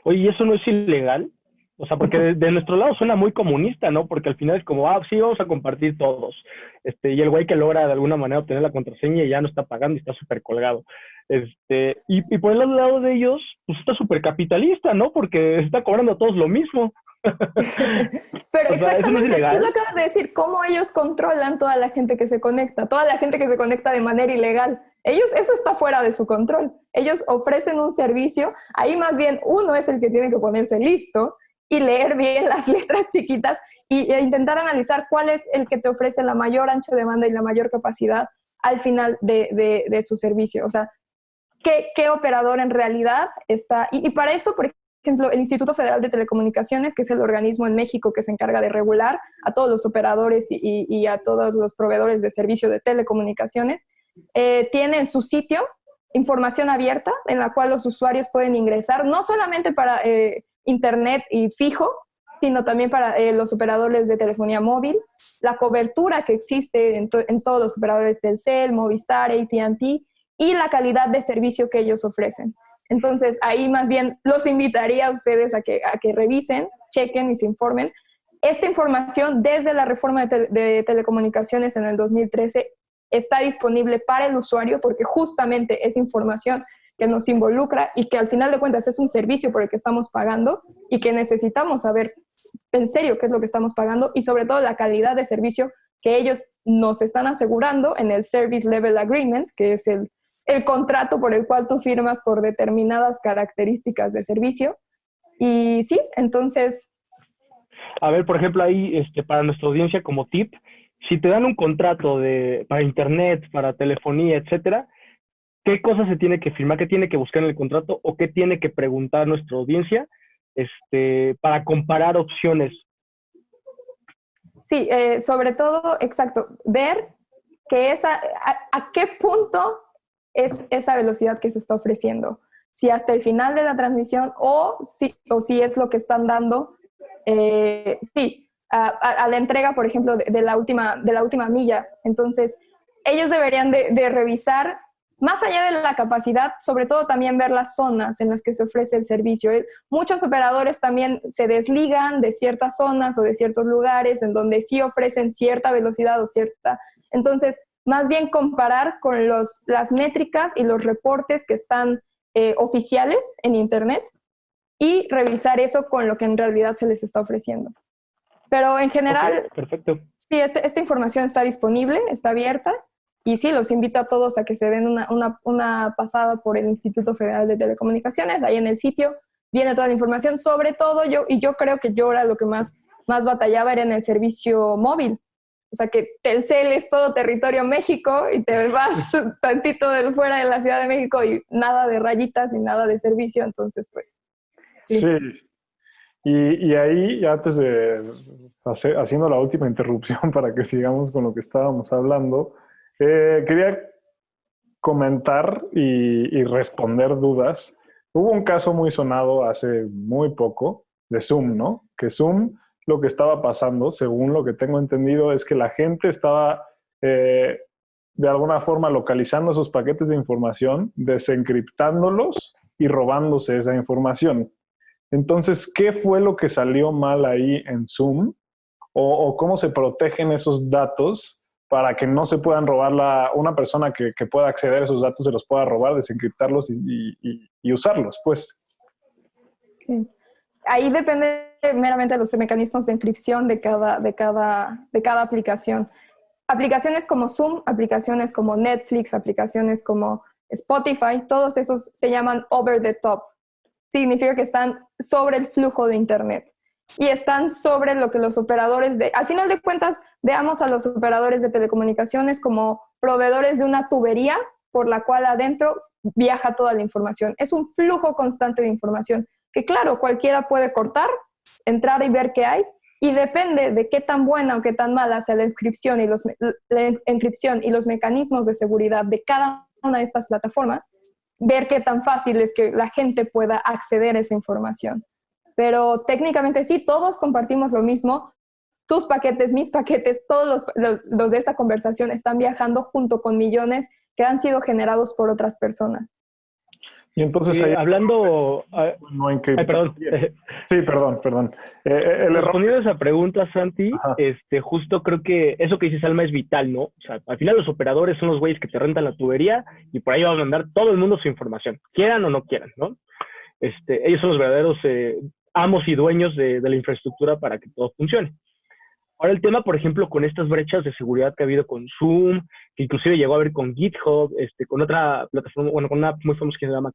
Oye, ¿y eso no es ilegal? O sea, porque de nuestro lado suena muy comunista, ¿no? Porque al final es como, sí, vamos a compartir todos. Y el güey que logra de alguna manera obtener la contraseña ya no está pagando y está súper colgado. Y por el otro lado de ellos, pues está súper capitalista, ¿no? Porque está cobrando a todos lo mismo. Pero o sea, exactamente, tú lo acabas de decir, cómo ellos controlan toda la gente que se conecta, toda la gente que se conecta de manera ilegal. Ellos, eso está fuera de su control. Ellos ofrecen un servicio, ahí más bien uno es el que tiene que ponerse listo y leer bien las letras chiquitas e intentar analizar cuál es el que te ofrece la mayor ancho de banda y la mayor capacidad al final de su servicio. O sea, ¿qué operador en realidad está? Y para eso, por ejemplo, el Instituto Federal de Telecomunicaciones, que es el organismo en México que se encarga de regular a todos los operadores y a todos los proveedores de servicio de telecomunicaciones, tiene en su sitio información abierta en la cual los usuarios pueden ingresar, no solamente para internet y fijo, sino también para los operadores de telefonía móvil, la cobertura que existe en todos los operadores del Telcel, Movistar, AT&T y la calidad de servicio que ellos ofrecen. Entonces, ahí más bien los invitaría a ustedes a que revisen, chequen y se informen. Esta información desde la reforma de telecomunicaciones en el 2013 está disponible para el usuario porque justamente es información que nos involucra y que al final de cuentas es un servicio por el que estamos pagando y que necesitamos saber en serio qué es lo que estamos pagando y sobre todo la calidad de servicio que ellos nos están asegurando en el Service Level Agreement, que es el contrato por el cual tú firmas por determinadas características de servicio. Y sí, entonces... A ver, por ejemplo, ahí para nuestra audiencia como tip, si te dan un contrato para internet, para telefonía, etcétera, ¿qué cosas se tiene que firmar? ¿Qué tiene que buscar en el contrato? ¿O qué tiene que preguntar nuestra audiencia para comparar opciones? Sí, sobre todo, exacto, ver que a qué punto es esa velocidad que se está ofreciendo. Si hasta el final de la transmisión o si es lo que están dando, sí, a la entrega, por ejemplo, de la última milla. Entonces, ellos deberían de revisar, más allá de la capacidad, sobre todo también ver las zonas en las que se ofrece el servicio. Muchos operadores también se desligan de ciertas zonas o de ciertos lugares en donde sí ofrecen cierta velocidad o cierta... Entonces, más bien comparar con las métricas y los reportes que están oficiales en Internet y revisar eso con lo que en realidad se les está ofreciendo. Pero en general, okay, perfecto. Sí, esta información está disponible, está abierta, y sí, los invito a todos a que se den una pasada por el Instituto Federal de Telecomunicaciones. Ahí en el sitio viene toda la información, sobre todo yo creo que yo era lo que más batallaba era en el servicio móvil. O sea, que Telcel es todo territorio México y te vas tantito fuera de la Ciudad de México y nada de rayitas y nada de servicio, entonces pues sí. Sí. Y ahí, ya antes de haciendo la última interrupción para que sigamos con lo que estábamos hablando, quería comentar y responder dudas Hubo un caso muy sonado hace muy poco de Zoom, ¿no? Que Zoom, lo que estaba pasando, según lo que tengo entendido, es que la gente estaba de alguna forma localizando esos paquetes de información, desencriptándolos y robándose esa información. Entonces, ¿qué fue lo que salió mal ahí en Zoom? O cómo se protegen esos datos para que no se puedan robar una persona que pueda acceder a esos datos, se los pueda robar, desencriptarlos y usarlos, pues. Sí. Ahí depende meramente de los mecanismos de encripción de cada aplicación. Aplicaciones como Zoom, aplicaciones como Netflix, aplicaciones como Spotify, todos esos se llaman over the top. Significa que están sobre el flujo de Internet y están sobre lo que los operadores al final de cuentas, veamos a los operadores de telecomunicaciones como proveedores de una tubería por la cual adentro viaja toda la información. Es un flujo constante de información que, claro, cualquiera puede cortar, entrar y ver qué hay, y depende de qué tan buena o qué tan mala sea la inscripción y los mecanismos de seguridad de cada una de estas plataformas, ver qué tan fácil es que la gente pueda acceder a esa información. Pero técnicamente sí, todos compartimos lo mismo. Tus paquetes, mis paquetes, todos los de esta conversación están viajando junto con millones que han sido generados por otras personas. Y entonces ahí hablando... no perdón. Sí, perdón. Respondiendo a esa pregunta, Santi, justo creo que eso que dices, Alma, es vital, ¿no? O sea, al final los operadores son los güeyes que te rentan la tubería y por ahí va a mandar todo el mundo su información, quieran o no quieran, ¿no? Ellos son los verdaderos amos y dueños de la infraestructura para que todo funcione. Ahora el tema, por ejemplo, con estas brechas de seguridad que ha habido con Zoom, que inclusive llegó a haber con GitHub, con otra plataforma, bueno, con una app muy famosa que se llama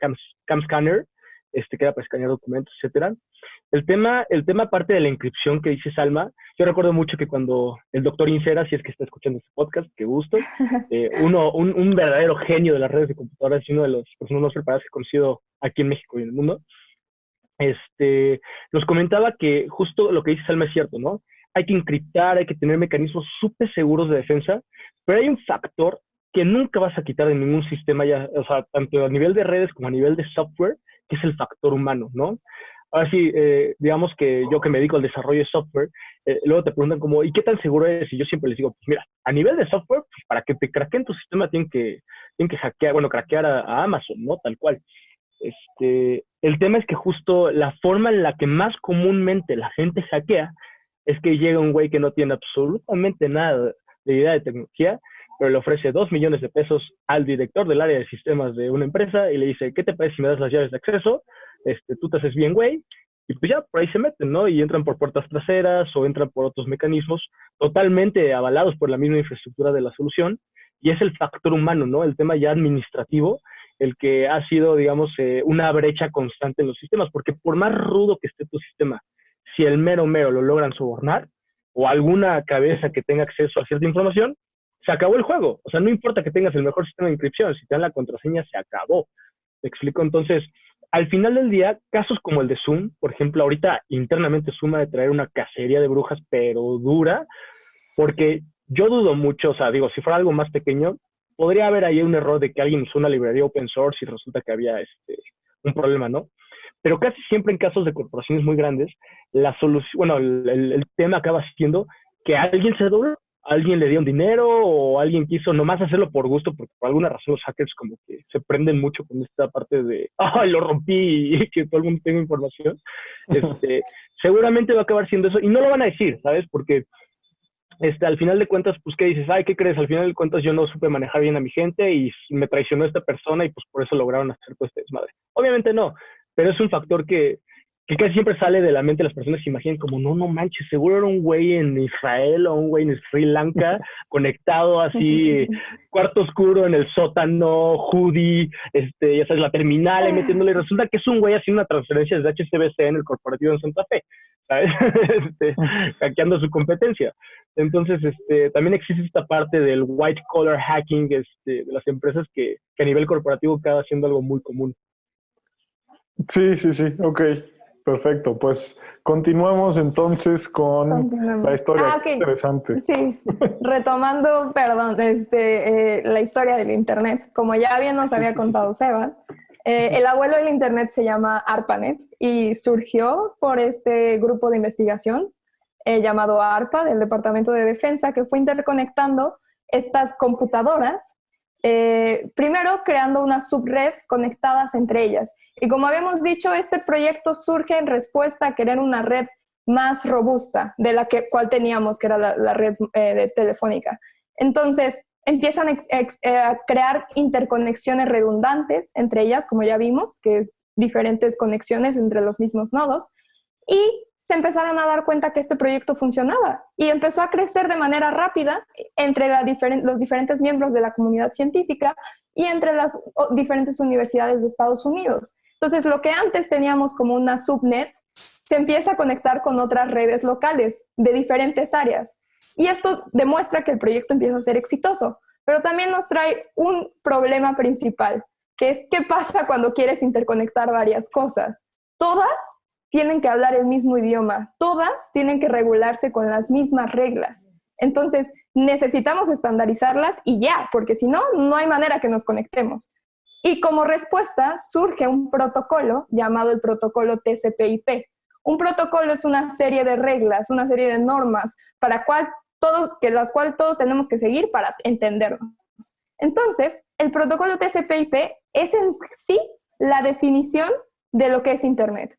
CamScanner, que era para escanear documentos, etcétera. El tema aparte de la encripción que dice Salma, yo recuerdo mucho que cuando el doctor Insera, si es que está escuchando este podcast, qué gusto, un verdadero genio de las redes de computadoras y uno de los personas más preparadas que he conocido aquí en México y en el mundo, nos comentaba que justo lo que dice Salma es cierto, ¿no? Hay que encriptar, hay que tener mecanismos súper seguros de defensa, pero hay un factor que nunca vas a quitar de ningún sistema, ya, o sea, tanto a nivel de redes como a nivel de software, que es el factor humano, ¿no? Ahora sí, digamos que yo que me dedico al desarrollo de software, luego te preguntan como, ¿y qué tan seguro es? Y yo siempre les digo, pues mira, a nivel de software, pues para que te craqueen tu sistema tienen que hackear, bueno, craquear a Amazon, ¿no? Tal cual. El tema es que justo la forma en la que más comúnmente la gente hackea es que llega un güey que no tiene absolutamente nada de idea de tecnología, pero le ofrece 2 millones de pesos al director del área de sistemas de una empresa y le dice, ¿qué te parece si me das las llaves de acceso? Tú te haces bien, güey, y pues ya, por ahí se meten, ¿no? Y entran por puertas traseras o entran por otros mecanismos totalmente avalados por la misma infraestructura de la solución, y es el factor humano, ¿no? El tema ya administrativo, el que ha sido, digamos, una brecha constante en los sistemas, porque por más rudo que esté tu sistema, si el mero lo logran sobornar, o alguna cabeza que tenga acceso a cierta información, se acabó el juego. O sea, no importa que tengas el mejor sistema de encripción, si te dan la contraseña, se acabó. ¿Me explico? Entonces, al final del día, casos como el de Zoom, por ejemplo, ahorita internamente Zoom ha de traer una cacería de brujas, pero dura, porque yo dudo mucho, o sea, digo, si fuera algo más pequeño, podría haber ahí un error de que alguien usó una librería open source y resulta que había un problema, ¿no? Pero casi siempre en casos de corporaciones muy grandes, la solución, bueno, el tema acaba siendo que alguien se dobló, alguien le dio un dinero o alguien quiso nomás hacerlo por gusto, porque por alguna razón los hackers como que se prenden mucho con esta parte de, ¡ay, lo rompí! Y que todo el mundo tenga información. Seguramente va a acabar siendo eso y no lo van a decir, ¿sabes? Porque al final de cuentas, pues, ¿qué dices? Ay, ¿qué crees? Al final de cuentas yo no supe manejar bien a mi gente y me traicionó esta persona y pues por eso lograron hacer todo este desmadre. Obviamente no, pero es un factor que casi siempre sale de la mente de las personas, se imaginan como, no manches, seguro era un güey en Israel o un güey en Sri Lanka conectado así, cuarto oscuro en el sótano, hoodie, ya sabes, la terminal, y metiéndole, resulta que es un güey haciendo una transferencia desde HSBC en el corporativo en Santa Fe, ¿sabes? Hackeando su competencia. Entonces, también existe esta parte del white collar hacking de las empresas que a nivel corporativo acaba siendo algo muy común. Sí, ok. Perfecto, pues continuamos entonces con la historia. Okay. Interesante. Sí, retomando, perdón, la historia del Internet. Como ya bien nos había contado Seba, El abuelo del Internet se llama ARPANET y surgió por este grupo de investigación llamado ARPA del Departamento de Defensa, que fue interconectando estas computadoras, primero creando una subred conectadas entre ellas. Y como habíamos dicho, este proyecto surge en respuesta a querer una red más robusta de la cual teníamos, que era la red de telefónica. Entonces, empiezan a crear interconexiones redundantes entre ellas, como ya vimos, que es diferentes conexiones entre los mismos nodos, y se empezaron a dar cuenta que este proyecto funcionaba y empezó a crecer de manera rápida entre los diferentes miembros de la comunidad científica y entre las diferentes universidades de Estados Unidos. Entonces, lo que antes teníamos como una subnet se empieza a conectar con otras redes locales de diferentes áreas. Y esto demuestra que el proyecto empieza a ser exitoso, pero también nos trae un problema principal, que es qué pasa cuando quieres interconectar varias cosas. Todas tienen que hablar el mismo idioma, todas tienen que regularse con las mismas reglas. Entonces, necesitamos estandarizarlas y ya, porque si no, no hay manera que nos conectemos. Y como respuesta surge un protocolo llamado el protocolo TCP/IP. Un protocolo es una serie de reglas, una serie de normas las cuales todos tenemos que seguir para entendernos. Entonces, el protocolo TCP/IP es en sí la definición de lo que es Internet.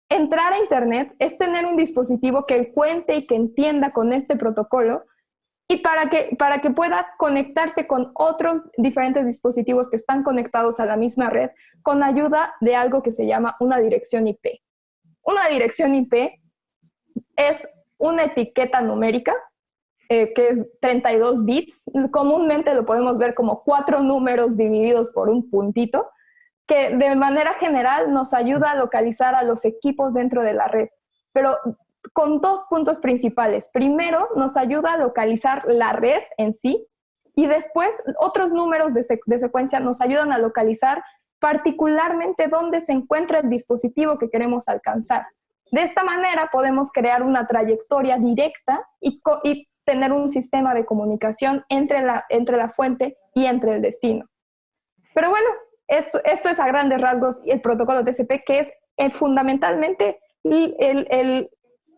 Entrar a Internet es tener un dispositivo que cuente y que entienda con este protocolo y para que pueda conectarse con otros diferentes dispositivos que están conectados a la misma red con ayuda de algo que se llama una dirección IP. Una dirección IP es una etiqueta numérica que es 32 bits. Comúnmente lo podemos ver como 4 números divididos por un puntito, que de manera general nos ayuda a localizar a los equipos dentro de la red, pero con 2 puntos principales. Primero, nos ayuda a localizar la red en sí, y después otros números de secuencia nos ayudan a localizar particularmente dónde se encuentra el dispositivo que queremos alcanzar. De esta manera podemos crear una trayectoria directa y tener un sistema de comunicación entre la fuente y entre el destino. Pero bueno, esto es a grandes rasgos el protocolo TCP, que es fundamentalmente el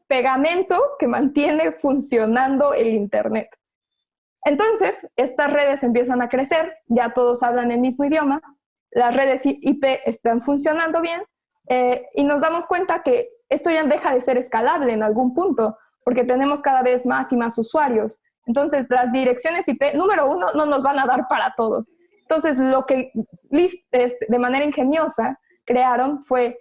pegamento que mantiene funcionando el Internet. Entonces, estas redes empiezan a crecer, ya todos hablan el mismo idioma, las redes IP están funcionando bien y nos damos cuenta que esto ya deja de ser escalable en algún punto, porque tenemos cada vez más y más usuarios. Entonces, las direcciones IP, número 1, no nos van a dar para todos. Entonces, lo que de manera ingeniosa crearon fue,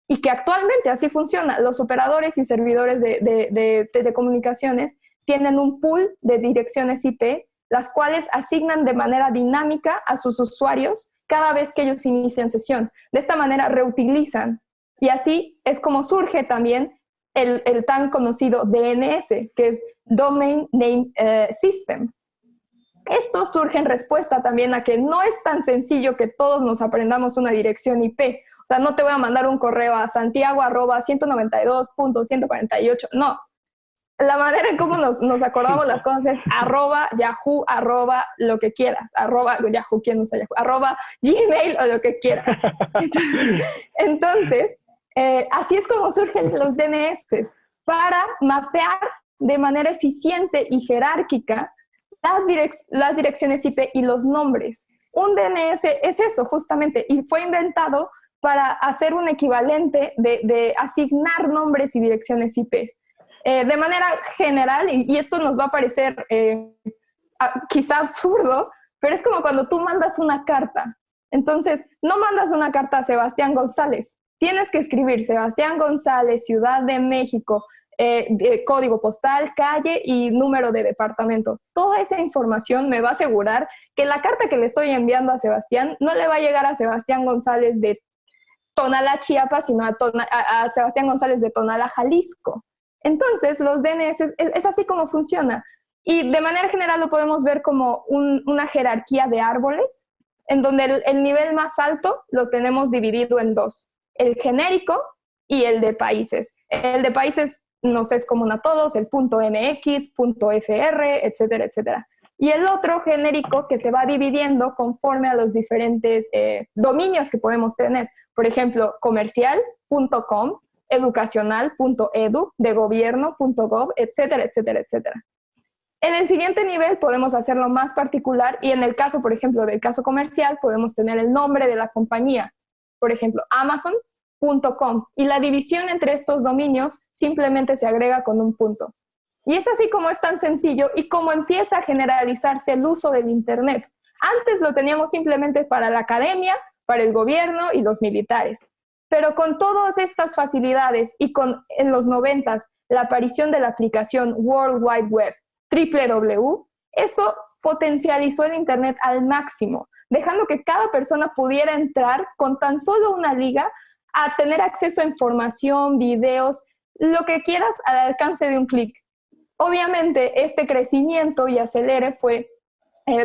y que actualmente así funciona, los operadores y servidores de telecomunicaciones tienen un pool de direcciones IP, las cuales asignan de manera dinámica a sus usuarios cada vez que ellos inician sesión. De esta manera reutilizan, y así es como surge también el tan conocido DNS, que es Domain Name System. Esto surge en respuesta también a que no es tan sencillo que todos nos aprendamos una dirección IP. O sea, no te voy a mandar un correo a santiago@192.148. No. La manera en cómo nos acordamos las cosas es @yahoo, lo que quieras, @yahoo, ¿quién usa Yahoo? @gmail o lo que quieras. Entonces, así es como surgen los DNS, para mapear de manera eficiente y jerárquica las direcciones IP y los nombres. Un DNS es eso, justamente, y fue inventado para hacer un equivalente de asignar nombres y direcciones IP. De manera general, y esto nos va a parecer quizá absurdo, pero es como cuando tú mandas una carta. Entonces, no mandas una carta a Sebastián González. Tienes que escribir Sebastián González, Ciudad de México, código postal, calle y número de departamento. Toda esa información me va a asegurar que la carta que le estoy enviando a Sebastián no le va a llegar a Sebastián González de Tonalá, Chiapas, sino a Sebastián González de Tonalá, Jalisco. Entonces, los DNS es así como funciona. Y de manera general lo podemos ver como una jerarquía de árboles, en donde el nivel más alto lo tenemos dividido en 2. El genérico y el de países. El de países nos es común a todos, el .mx, .fr, etcétera, etcétera. y el otro genérico que se va dividiendo conforme a los diferentes dominios que podemos tener. Por ejemplo, comercial.com, educacional.edu, de gobierno.gov, etcétera, etcétera, etcétera. En el siguiente nivel podemos hacerlo más particular y en el caso, por ejemplo, del caso comercial, podemos tener el nombre de la compañía. Por ejemplo, amazon.com, y la división entre estos dominios simplemente se agrega con un punto. Y es así como es tan sencillo y como empieza a generalizarse el uso del Internet. Antes lo teníamos simplemente para la academia, para el gobierno y los militares. Pero con todas estas facilidades y con en los 90s la aparición de la aplicación World Wide Web, www, eso potencializó el Internet al máximo, dejando que cada persona pudiera entrar con tan solo una liga a tener acceso a información, videos, lo que quieras al alcance de un clic. Obviamente, este crecimiento y acelere fue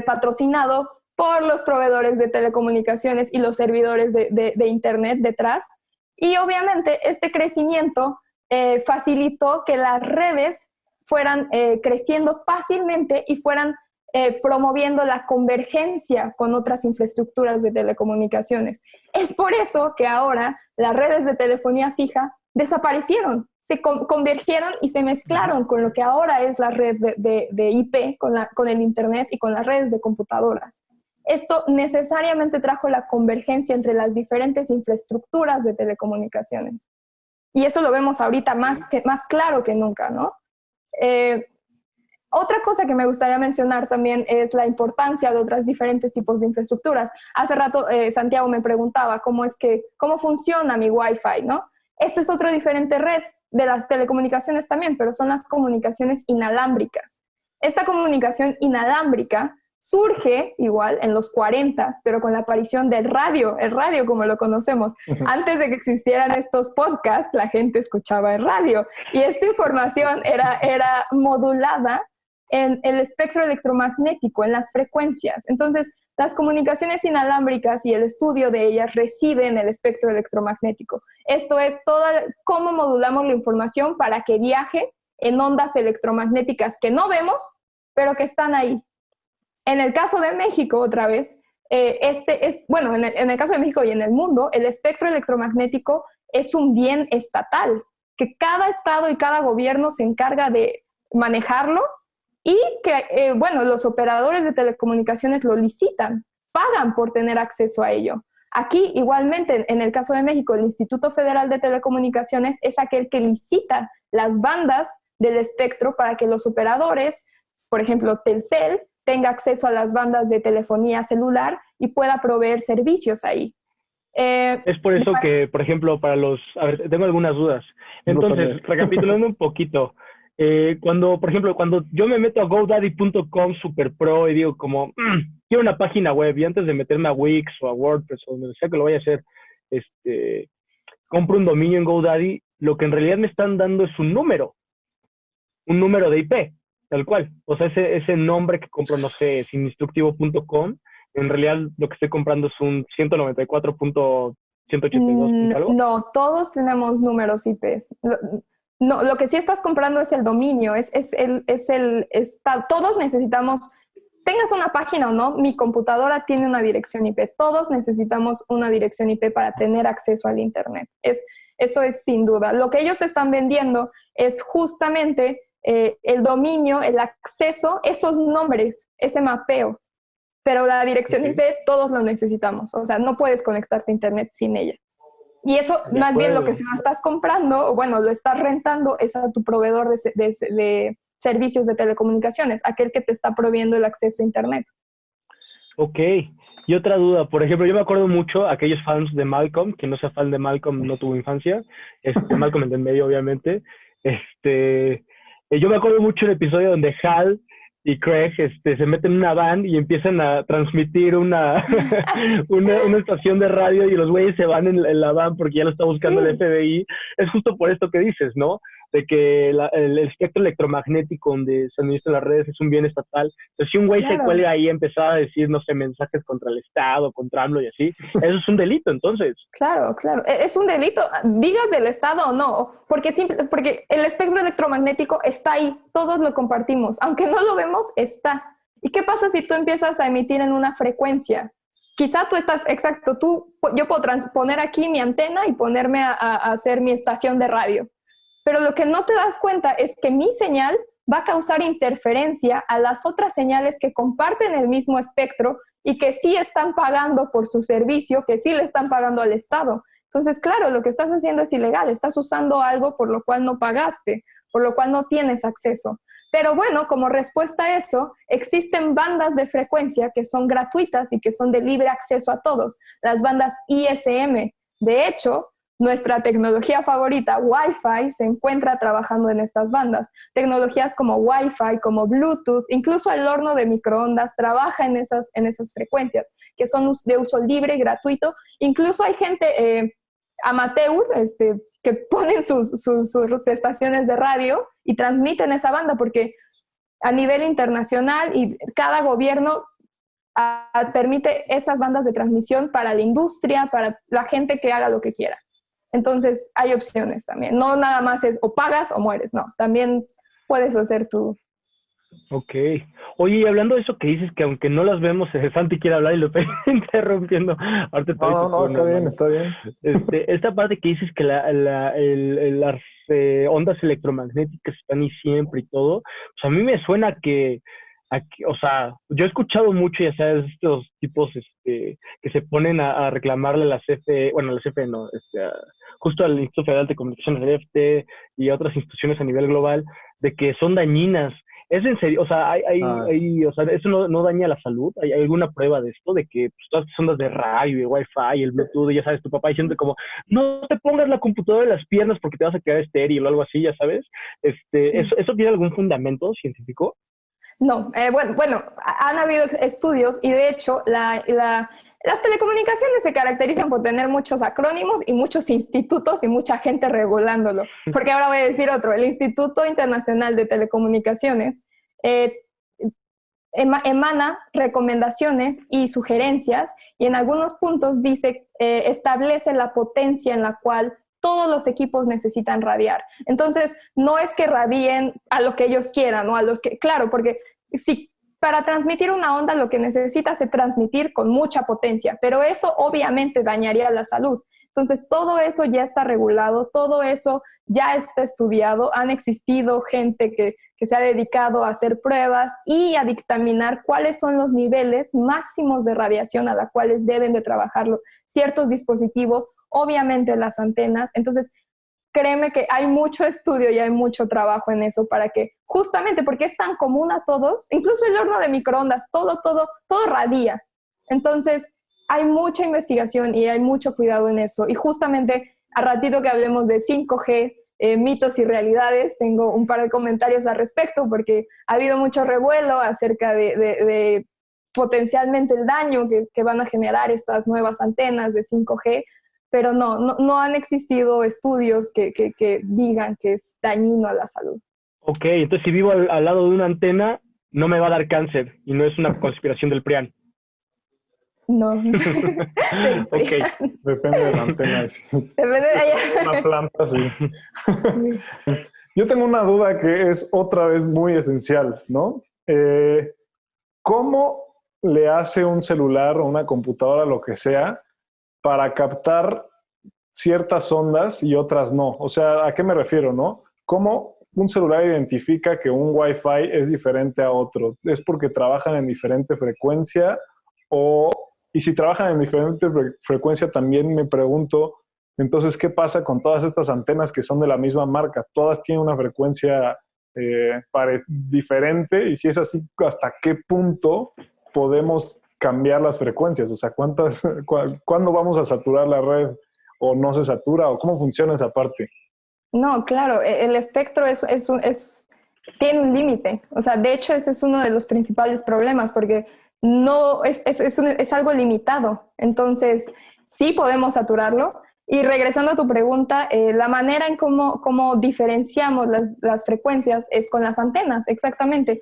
patrocinado por los proveedores de telecomunicaciones y los servidores de Internet detrás. Y obviamente, este crecimiento facilitó que las redes fueran creciendo fácilmente y fueran promoviendo la convergencia con otras infraestructuras de telecomunicaciones. Es por eso que ahora las redes de telefonía fija desaparecieron, se convergieron y se mezclaron con lo que ahora es la red de IP, con el Internet y con las redes de computadoras. Esto necesariamente trajo la convergencia entre las diferentes infraestructuras de telecomunicaciones. Y eso lo vemos ahorita más claro que nunca, ¿no? Otra cosa que me gustaría mencionar también es la importancia de otros diferentes tipos de infraestructuras. Hace rato Santiago me preguntaba cómo funciona mi Wi-Fi, ¿no? Esta es otra diferente red de las telecomunicaciones también, pero son las comunicaciones inalámbricas. Esta comunicación inalámbrica surge igual en los 40s, pero con la aparición del radio, el radio como lo conocemos. Antes de que existieran estos podcasts, la gente escuchaba el radio y esta información era modulada en el espectro electromagnético, en las frecuencias. Entonces, las comunicaciones inalámbricas y el estudio de ellas reside en el espectro electromagnético. Esto es cómo modulamos la información para que viaje en ondas electromagnéticas que no vemos, pero que están ahí. En el caso de México, otra vez, en el caso de México y en el mundo, el espectro electromagnético es un bien estatal, que cada estado y cada gobierno se encarga de manejarlo y que, los operadores de telecomunicaciones lo licitan, pagan por tener acceso a ello. Aquí, igualmente, en el caso de México, el Instituto Federal de Telecomunicaciones es aquel que licita las bandas del espectro para que los operadores, por ejemplo, Telcel, tenga acceso a las bandas de telefonía celular y pueda proveer servicios ahí. Es por eso que, por ejemplo, tengo algunas dudas. Entonces, recapitulando un poquito, cuando yo me meto a GoDaddy.com Super Pro y digo como, quiero una página web, y antes de meterme a Wix o a WordPress o donde sea que lo vaya a hacer, compro un dominio en GoDaddy, lo que en realidad me están dando es un número de IP, tal cual. O sea, ese nombre que compro, no sé, sininstructivo.com, en realidad lo que estoy comprando es un 194.182. ¿Algo? No, todos tenemos números IPs. No, lo que sí estás comprando es el dominio, todos necesitamos, tengas una página o no, mi computadora tiene una dirección IP, todos necesitamos una dirección IP para tener acceso al Internet. Eso es sin duda. Lo que ellos te están vendiendo es justamente el dominio, el acceso, esos nombres, ese mapeo, pero la dirección IP todos lo necesitamos, o sea, no puedes conectarte a Internet sin ella. Y eso, más bien, lo que si lo estás comprando, o bueno, lo estás rentando, es a tu proveedor de servicios de telecomunicaciones, aquel que te está proveyendo el acceso a Internet. Ok. Y otra duda, por ejemplo, yo me acuerdo mucho, aquellos fans de Malcolm, quien no sea fan de Malcolm no tuvo infancia, Malcolm en el medio, obviamente. Yo me acuerdo mucho el episodio donde Hal y Craig se meten en una van y empiezan a transmitir una estación de radio y los güeyes se van en la van porque ya lo está buscando el FBI. Es justo por esto que dices, ¿no? De que el espectro electromagnético donde se administran las redes es un bien estatal. Entonces, si un güey se cuelga ahí y empezaba a decir, no sé, mensajes contra el Estado, contra AMLO y así, eso es un delito, entonces. Claro. Es un delito, digas del Estado o no, porque el espectro electromagnético está ahí, todos lo compartimos. Aunque no lo vemos, está. ¿Y qué pasa si tú empiezas a emitir en una frecuencia? Quizá tú estás, exacto, yo puedo poner aquí mi antena y ponerme a hacer mi estación de radio. Pero lo que no te das cuenta es que mi señal va a causar interferencia a las otras señales que comparten el mismo espectro y que sí están pagando por su servicio, que sí le están pagando al Estado. Entonces, claro, lo que estás haciendo es ilegal, estás usando algo por lo cual no pagaste, por lo cual no tienes acceso. Pero bueno, como respuesta a eso, existen bandas de frecuencia que son gratuitas y que son de libre acceso a todos, las bandas ISM. De hecho, nuestra tecnología favorita, Wi-Fi, se encuentra trabajando en estas bandas. Tecnologías como Wi-Fi, como Bluetooth, incluso el horno de microondas trabaja en esas frecuencias, que son de uso libre y gratuito. Incluso hay gente amateur que ponen sus estaciones de radio y transmiten esa banda, porque a nivel internacional y cada gobierno permite esas bandas de transmisión para la industria, para la gente que haga lo que quiera. Entonces, hay opciones también. No nada más es o pagas o mueres, no. También puedes hacer tu... Ok. Oye, y hablando de eso que dices, que aunque no las vemos, Santi quiere hablar y lo estoy interrumpiendo. Ahorita No, está bien, está bien. Esta parte que dices que las ondas electromagnéticas están ahí siempre y todo, pues a mí me suena que o sea, yo he escuchado mucho, ya sabes, estos tipos que se ponen a reclamarle a la CFE, bueno, a la CFE no, justo al Instituto Federal de Comunicaciones, el IFT, y a otras instituciones a nivel global, de que son dañinas. ¿Es en serio? O sea, o sea, ¿eso no daña la salud? ¿Hay alguna prueba de esto? De que pues, todas estas ondas de radio, de Wi-Fi, el Bluetooth, ya sabes, tu papá diciendo como, no te pongas la computadora en las piernas porque te vas a quedar estéril o algo así, ya sabes. ¿Eso tiene algún fundamento científico? No, bueno, han habido estudios y de hecho las telecomunicaciones se caracterizan por tener muchos acrónimos y muchos institutos y mucha gente regulándolo. Porque ahora voy a decir otro, el Instituto Internacional de Telecomunicaciones emana recomendaciones y sugerencias y en algunos puntos dice, establece la potencia en la cual todos los equipos necesitan radiar. Entonces, no es que radien a lo que ellos quieran, o a los que, claro, porque si para transmitir una onda lo que necesitas es transmitir con mucha potencia, pero eso obviamente dañaría la salud. Entonces, todo eso ya está regulado, todo eso ya está estudiado, han existido gente que se ha dedicado a hacer pruebas y a dictaminar cuáles son los niveles máximos de radiación a los cuales deben de trabajar ciertos dispositivos, obviamente las antenas. Entonces, créeme que hay mucho estudio y hay mucho trabajo en eso para que, justamente porque es tan común a todos, incluso el horno de microondas, todo radia. Entonces, hay mucha investigación y hay mucho cuidado en eso. Y justamente, a ratito que hablemos de 5G, mitos y realidades, tengo un par de comentarios al respecto, porque ha habido mucho revuelo acerca de potencialmente el daño que van a generar estas nuevas antenas de 5G, pero no han existido estudios que digan que es dañino a la salud. Ok, entonces si vivo al lado de una antena, no me va a dar cáncer y no es una conspiración del PRIAN. No. Ok. Depende de la antena. Sí. Depende de allá. Una planta, sí. Yo tengo una duda que es otra vez muy esencial, ¿no? ¿Cómo le hace un celular o una computadora, lo que sea, para captar ciertas ondas y otras no? O sea, ¿a qué me refiero, no? ¿Cómo un celular identifica que un Wi-Fi es diferente a otro? ¿Es porque trabajan en diferente frecuencia? Y si trabajan en diferente frecuencia, también me pregunto, entonces, ¿qué pasa con todas estas antenas que son de la misma marca? Todas tienen una frecuencia diferente, y si es así, ¿hasta qué punto podemos cambiar las frecuencias? O sea, ¿cuándo vamos a saturar la red? ¿O no se satura? ¿O cómo funciona esa parte? No, claro, el espectro tiene un límite. O sea, de hecho, ese es uno de los principales problemas, porque no es algo limitado. Entonces, sí podemos saturarlo. Y regresando a tu pregunta, la manera en cómo diferenciamos las frecuencias es con las antenas, exactamente.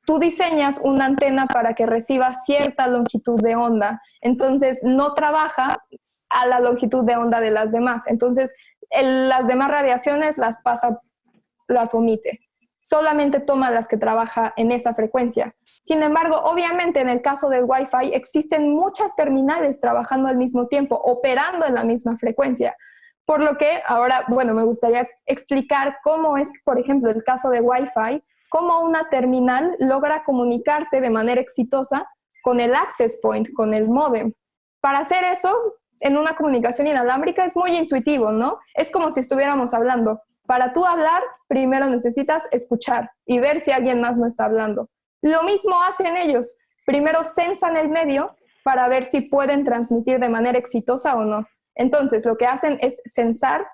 Tú diseñas una antena para que reciba cierta longitud de onda, entonces no trabaja a la longitud de onda de las demás. Entonces, las demás radiaciones las omite. solamente toma las que trabaja en esa frecuencia. Sin embargo, obviamente en el caso del Wi-Fi existen muchas terminales trabajando al mismo tiempo, operando en la misma frecuencia. Por lo que ahora, bueno, me gustaría explicar cómo es, por ejemplo, el caso de Wi-Fi, cómo una terminal logra comunicarse de manera exitosa con el access point, con el módem. Para hacer eso, en una comunicación inalámbrica es muy intuitivo, ¿no? Es como si estuviéramos hablando. Para tú hablar, primero necesitas escuchar y ver si alguien más no está hablando. Lo mismo hacen ellos. Primero censan el medio para ver si pueden transmitir de manera exitosa o no. Entonces, lo que hacen es censar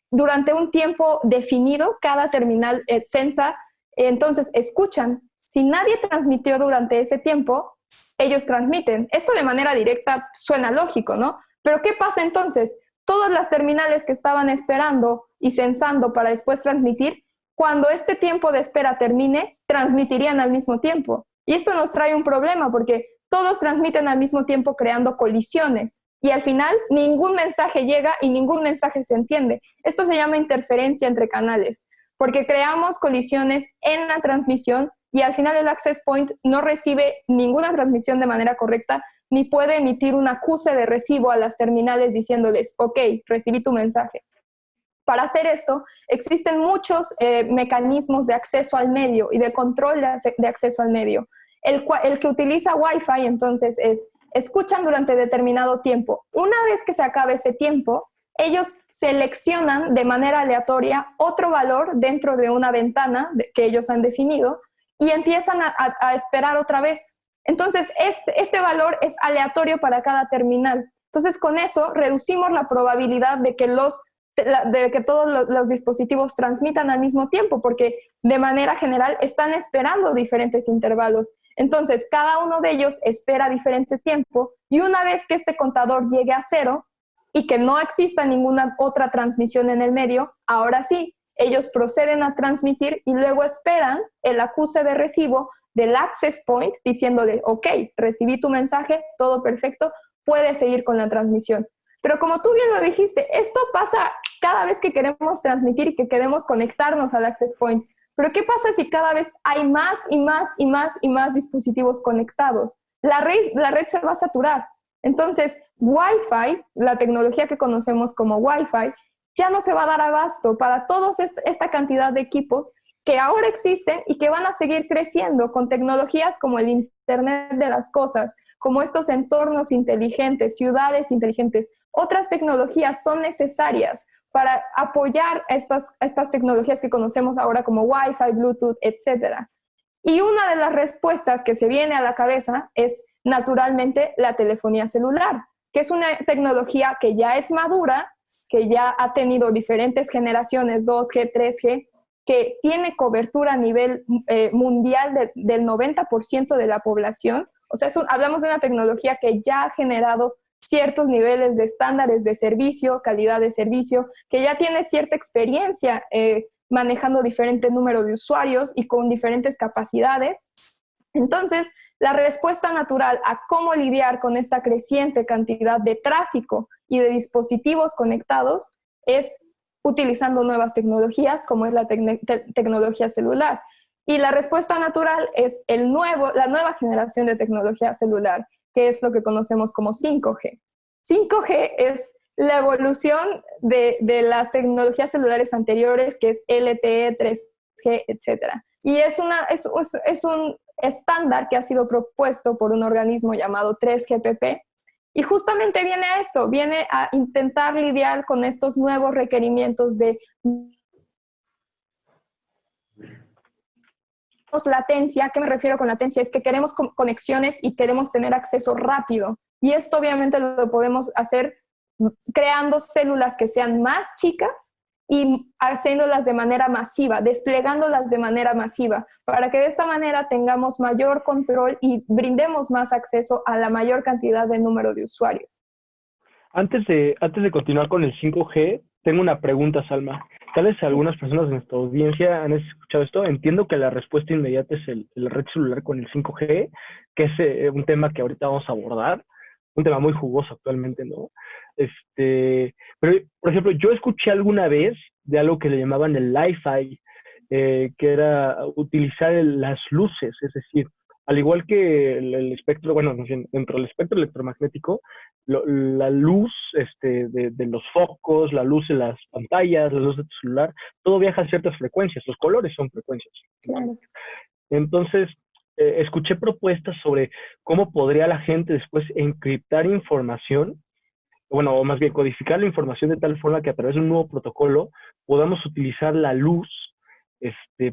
durante un tiempo definido. Cada terminal censa, entonces escuchan. Si nadie transmitió durante ese tiempo, ellos transmiten. Esto de manera directa suena lógico, ¿no? Pero ¿qué pasa entonces? Todas las terminales que estaban esperando y censando para después transmitir, cuando este tiempo de espera termine, transmitirían al mismo tiempo. Y esto nos trae un problema porque todos transmiten al mismo tiempo creando colisiones. Y al final ningún mensaje llega y ningún mensaje se entiende. Esto se llama interferencia entre canales, porque creamos colisiones en la transmisión y al final el access point no recibe ninguna transmisión de manera correcta, ni puede emitir un acuse de recibo a las terminales diciéndoles, ok, recibí tu mensaje. Para hacer esto, existen muchos mecanismos de acceso al medio y de control de acceso al medio. El que utiliza Wi-Fi, entonces, escuchan durante determinado tiempo. Una vez que se acabe ese tiempo, ellos seleccionan de manera aleatoria otro valor dentro de una ventana que ellos han definido y empiezan a esperar otra vez. Entonces, este valor es aleatorio para cada terminal. Entonces, con eso reducimos la probabilidad de que todos los dispositivos transmitan al mismo tiempo, porque de manera general están esperando diferentes intervalos. Entonces, cada uno de ellos espera diferente tiempo y una vez que este contador llegue a 0 y que no exista ninguna otra transmisión en el medio, ahora sí, ellos proceden a transmitir y luego esperan el acuse de recibo del access point diciéndole, ok, recibí tu mensaje, todo perfecto, puedes seguir con la transmisión. Pero como tú bien lo dijiste, esto pasa cada vez que queremos transmitir y que queremos conectarnos al access point. Pero ¿qué pasa si cada vez hay más y más y más y más dispositivos conectados? La red se va a saturar. Entonces, Wi-Fi, la tecnología que conocemos como Wi-Fi, ya no se va a dar abasto para toda esta cantidad de equipos que ahora existen y que van a seguir creciendo con tecnologías como el Internet de las Cosas, como estos entornos inteligentes, ciudades inteligentes. Otras tecnologías son necesarias para apoyar estas tecnologías que conocemos ahora como Wi-Fi, Bluetooth, etc. Y una de las respuestas que se viene a la cabeza es, naturalmente, la telefonía celular, que es una tecnología que ya es madura, que ya ha tenido diferentes generaciones, 2G, 3G, que tiene cobertura a nivel mundial del 90% de la población. O sea, hablamos de una tecnología que ya ha generado ciertos niveles de estándares de servicio, calidad de servicio, que ya tiene cierta experiencia manejando diferentes números de usuarios y con diferentes capacidades. Entonces, la respuesta natural a cómo lidiar con esta creciente cantidad de tráfico y de dispositivos conectados es utilizando nuevas tecnologías, como es la tecnología celular. Y la respuesta natural es la nueva generación de tecnología celular, que es lo que conocemos como 5G. 5G es la evolución de las tecnologías celulares anteriores, que es LTE, 3G, etc. Y es un estándar que ha sido propuesto por un organismo llamado 3GPP, y justamente viene a intentar lidiar con estos nuevos requerimientos de latencia. ¿A qué me refiero con latencia? Es que queremos conexiones y queremos tener acceso rápido. Y esto obviamente lo podemos hacer creando células que sean más chicas y haciéndolas de manera masiva, desplegándolas de manera masiva, para que de esta manera tengamos mayor control y brindemos más acceso a la mayor cantidad de número de usuarios. Antes de continuar con el 5G, tengo una pregunta, Salma. Tal vez algunas personas de nuestra audiencia han escuchado esto. Entiendo que la respuesta inmediata es la red celular con el 5G, que es un tema que ahorita vamos a abordar, un tema muy jugoso actualmente, ¿no? Pero, por ejemplo, yo escuché alguna vez de algo que le llamaban el Li-Fi, que era utilizar las luces, es decir, al igual que el espectro, bueno, dentro del espectro electromagnético, la luz de los focos, la luz de las pantallas, la luz de tu celular, todo viaja a ciertas frecuencias, los colores son frecuencias. Claro. Entonces, escuché propuestas sobre cómo podría la gente después encriptar información, bueno, o más bien codificar la información de tal forma que a través de un nuevo protocolo podamos utilizar la luz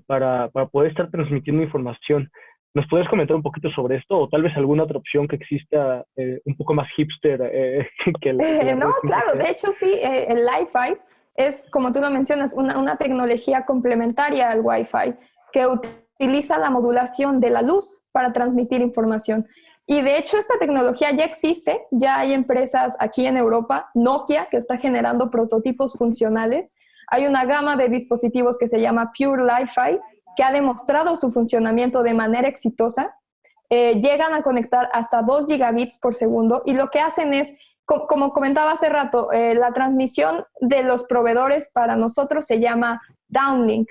para poder estar transmitiendo información. ¿Nos puedes comentar un poquito sobre esto o tal vez alguna otra opción que exista un poco más hipster que la No, red claro, 5G? de hecho sí, el Li-Fi es, como tú lo mencionas, una tecnología complementaria al Wi-Fi que utiliza la modulación de la luz para transmitir información. Y de hecho esta tecnología ya existe, ya hay empresas aquí en Europa, Nokia, que está generando prototipos funcionales. Hay una gama de dispositivos que se llama Pure Li-Fi, que ha demostrado su funcionamiento de manera exitosa. Llegan a conectar hasta 2 gigabits por segundo y lo que hacen es, como comentaba hace rato, la transmisión de los proveedores para nosotros se llama downlink.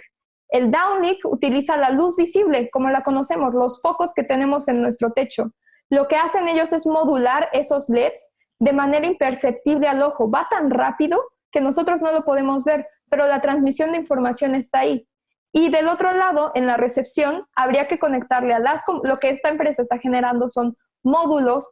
El downlink utiliza la luz visible, como la conocemos, los focos que tenemos en nuestro techo. Lo que hacen ellos es modular esos LEDs de manera imperceptible al ojo. Va tan rápido que nosotros no lo podemos ver, pero la transmisión de información está ahí. Y del otro lado, en la recepción, habría que conectarle a lo que esta empresa está generando son módulos,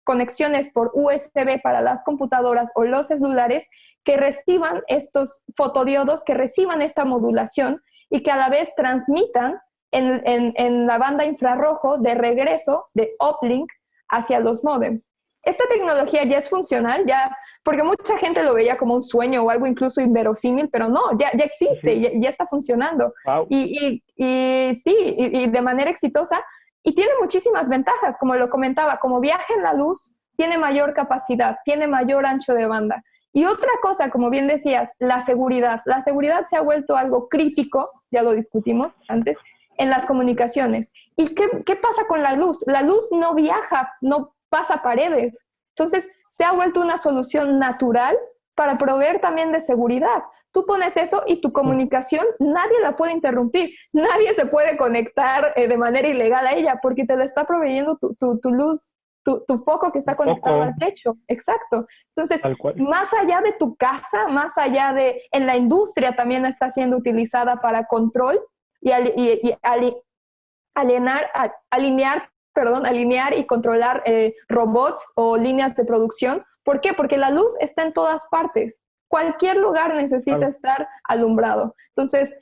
conexiones por USB para las computadoras o los celulares que reciban estos fotodiodos, que reciban esta modulación y que a la vez transmitan en la banda infrarrojo de regreso de uplink hacia los módems. Esta tecnología ya es funcional, ya, porque mucha gente lo veía como un sueño o algo incluso inverosímil, pero no, ya existe, ya está funcionando. Wow. Y de manera exitosa. Y tiene muchísimas ventajas, como lo comentaba, como viaja en la luz, tiene mayor capacidad, tiene mayor ancho de banda. Y otra cosa, como bien decías, la seguridad. La seguridad se ha vuelto algo crítico, ya lo discutimos antes, en las comunicaciones. ¿Y qué pasa con la luz? La luz no viaja, no pasa paredes. Entonces, se ha vuelto una solución natural para proveer también de seguridad. Tú pones eso y tu comunicación nadie la puede interrumpir. Nadie se puede conectar de manera ilegal a ella porque te la está proveyendo tu luz, tu foco que está conectado al techo. Exacto. Entonces, más allá de tu casa, más allá de... En la industria también está siendo utilizada para control y alinear y controlar robots o líneas de producción. ¿Por qué? Porque la luz está en todas partes. Cualquier lugar necesita estar alumbrado. Entonces,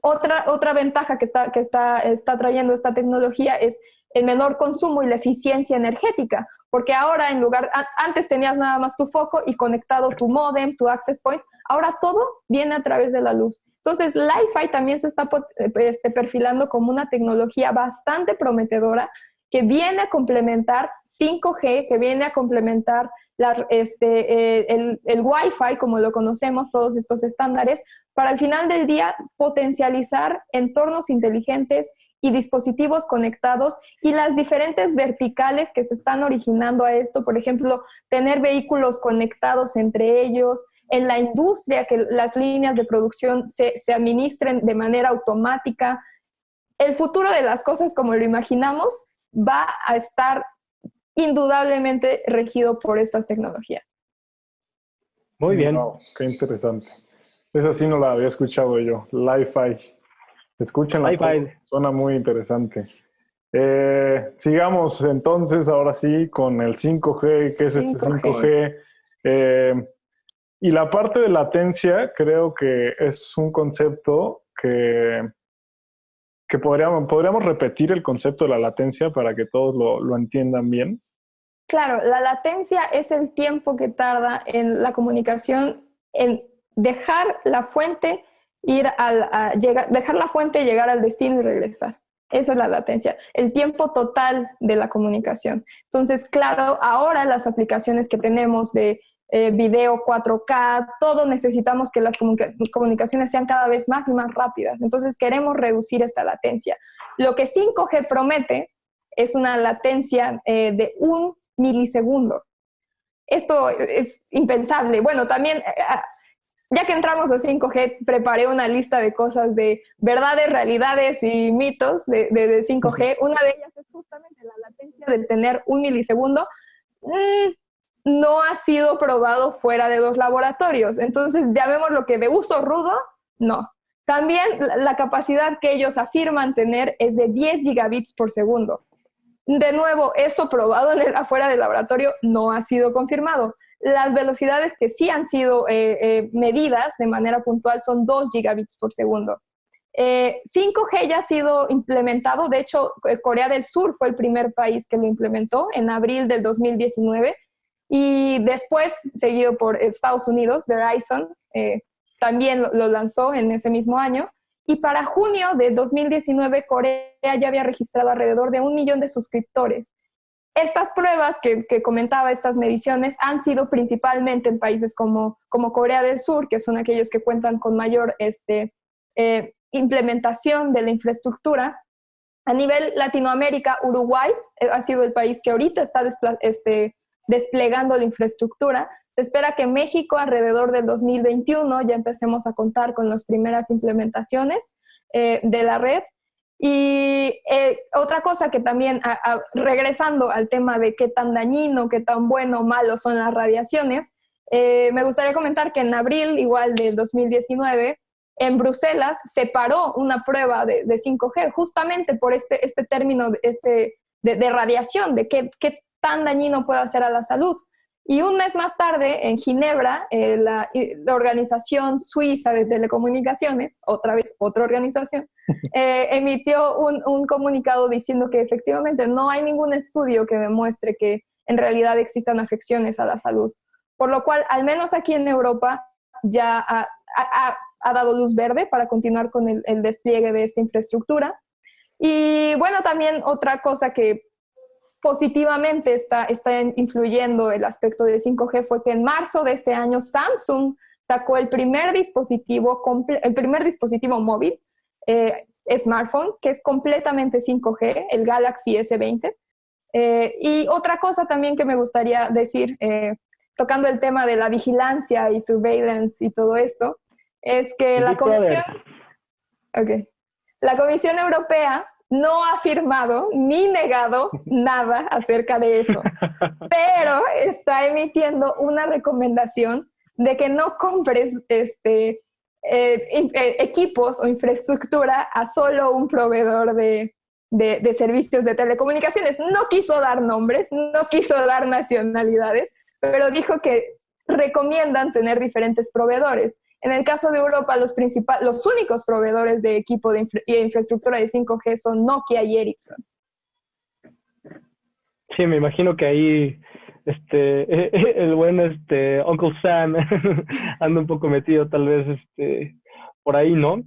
otra ventaja que está trayendo esta tecnología es el menor consumo y la eficiencia energética, porque ahora antes tenías nada más tu foco y conectado tu módem, tu access point, ahora todo viene a través de la luz. Entonces, Li-Fi también se está perfilando como una tecnología bastante prometedora que viene a complementar 5G, que viene a complementar el Wi-Fi, como lo conocemos, todos estos estándares, para al final del día potencializar entornos inteligentes y dispositivos conectados y las diferentes verticales que se están originando a esto, por ejemplo, tener vehículos conectados entre ellos, en la industria que las líneas de producción se administren de manera automática. El futuro de las cosas como lo imaginamos va a estar indudablemente regido por estas tecnologías. Muy bien. Wow, qué interesante. Esa sí no la había escuchado yo. Li-Fi. Escúchenla. Li-Fi. Suena muy interesante. Sigamos entonces, ahora sí, con el 5G. ¿Qué es 5G? Este 5G? Y la parte de latencia creo que es un concepto que podríamos repetir el concepto de la latencia para que todos lo entiendan bien. Claro, la latencia es el tiempo que tarda en la comunicación en dejar la fuente llegar al destino y regresar. Eso es la latencia, el tiempo total de la comunicación. Entonces, claro, ahora las aplicaciones que tenemos de video 4K, todo necesitamos que las comunicaciones sean cada vez más y más rápidas. Entonces, queremos reducir esta latencia. Lo que 5G promete es una latencia de 1 milisegundo. Esto es impensable. Bueno, también ya que entramos a 5G, preparé una lista de cosas de verdades, realidades y mitos de 5G. Una de ellas es justamente la latencia del tener 1 milisegundo. No ha sido probado fuera de los laboratorios. Entonces, llamémoslo que de uso rudo, no. También la capacidad que ellos afirman tener es de 10 gigabits por segundo. De nuevo, eso probado afuera del laboratorio no ha sido confirmado. Las velocidades que sí han sido medidas de manera puntual son 2 gigabits por segundo. 5G ya ha sido implementado. De hecho, Corea del Sur fue el primer país que lo implementó en abril del 2019. Y después, seguido por Estados Unidos, Verizon también lo lanzó en ese mismo año. Y para junio de 2019, Corea ya había registrado alrededor de 1 millón de suscriptores. Estas pruebas que comentaba, estas mediciones, han sido principalmente en países como Corea del Sur, que son aquellos que cuentan con mayor implementación de la infraestructura. A nivel Latinoamérica, Uruguay ha sido el país que ahorita está desplegando la infraestructura. Se espera que México alrededor del 2021 ya empecemos a contar con las primeras implementaciones de la red. Y otra cosa que también, regresando al tema de qué tan dañino, qué tan bueno o malo son las radiaciones, me gustaría comentar que en abril, igual del 2019, en Bruselas se paró una prueba de 5G justamente por este término de radiación, de qué tan dañino puede hacer a la salud. Y un mes más tarde, en Ginebra, la organización suiza de telecomunicaciones, otra vez otra organización, emitió un comunicado diciendo que efectivamente no hay ningún estudio que demuestre que en realidad existan afecciones a la salud. Por lo cual, al menos aquí en Europa, ya ha dado luz verde para continuar con el despliegue de esta infraestructura. Y bueno, también otra cosa que positivamente está influyendo el aspecto de 5G fue que en marzo de este año Samsung sacó el primer dispositivo móvil, smartphone, que es completamente 5G, el Galaxy S20. Y otra cosa también que me gustaría decir, tocando el tema de la vigilancia y surveillance y todo esto, es que la Comisión Europea no ha afirmado ni negado nada acerca de eso, pero está emitiendo una recomendación de que no compres equipos o infraestructura a solo un proveedor de servicios de telecomunicaciones. No quiso dar nombres, no quiso dar nacionalidades, pero dijo que recomiendan tener diferentes proveedores. En el caso de Europa, los únicos proveedores de equipo de infraestructura de 5G son Nokia y Ericsson. Sí, me imagino que ahí el buen Uncle Sam anda un poco metido tal vez por ahí, ¿no?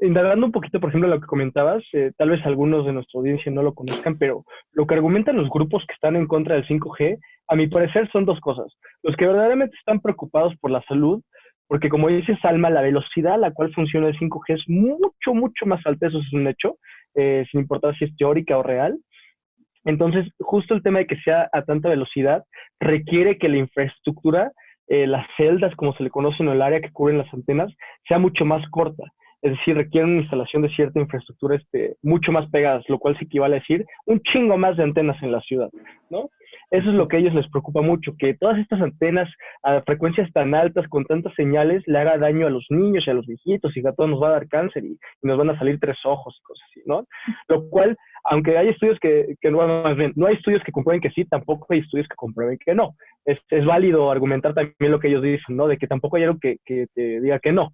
Indagando un poquito, por ejemplo, lo que comentabas, tal vez algunos de nuestra audiencia no lo conozcan, pero lo que argumentan los grupos que están en contra del 5G, a mi parecer, son dos cosas. Los que verdaderamente están preocupados por la salud, porque como dice Salma, la velocidad a la cual funciona el 5G es mucho, mucho más alta, eso es un hecho, sin importar si es teórica o real. Entonces, justo el tema de que sea a tanta velocidad requiere que la infraestructura, las celdas, como se le conoce en el área que cubren las antenas, sea mucho más corta. Es decir, requiere una instalación de cierta infraestructura mucho más pegadas, lo cual se equivale a decir un chingo más de antenas en la ciudad, ¿no? Eso es lo que a ellos les preocupa mucho, que todas estas antenas a frecuencias tan altas, con tantas señales, le haga daño a los niños y a los viejitos, y a todos nos va a dar cáncer y nos van a salir 3 ojos y cosas así, ¿no? Lo cual, aunque hay estudios que más bien, no hay estudios que comprueben que sí, tampoco hay estudios que comprueben que no. Es válido argumentar también lo que ellos dicen, ¿no? De que tampoco hay algo que te diga que no.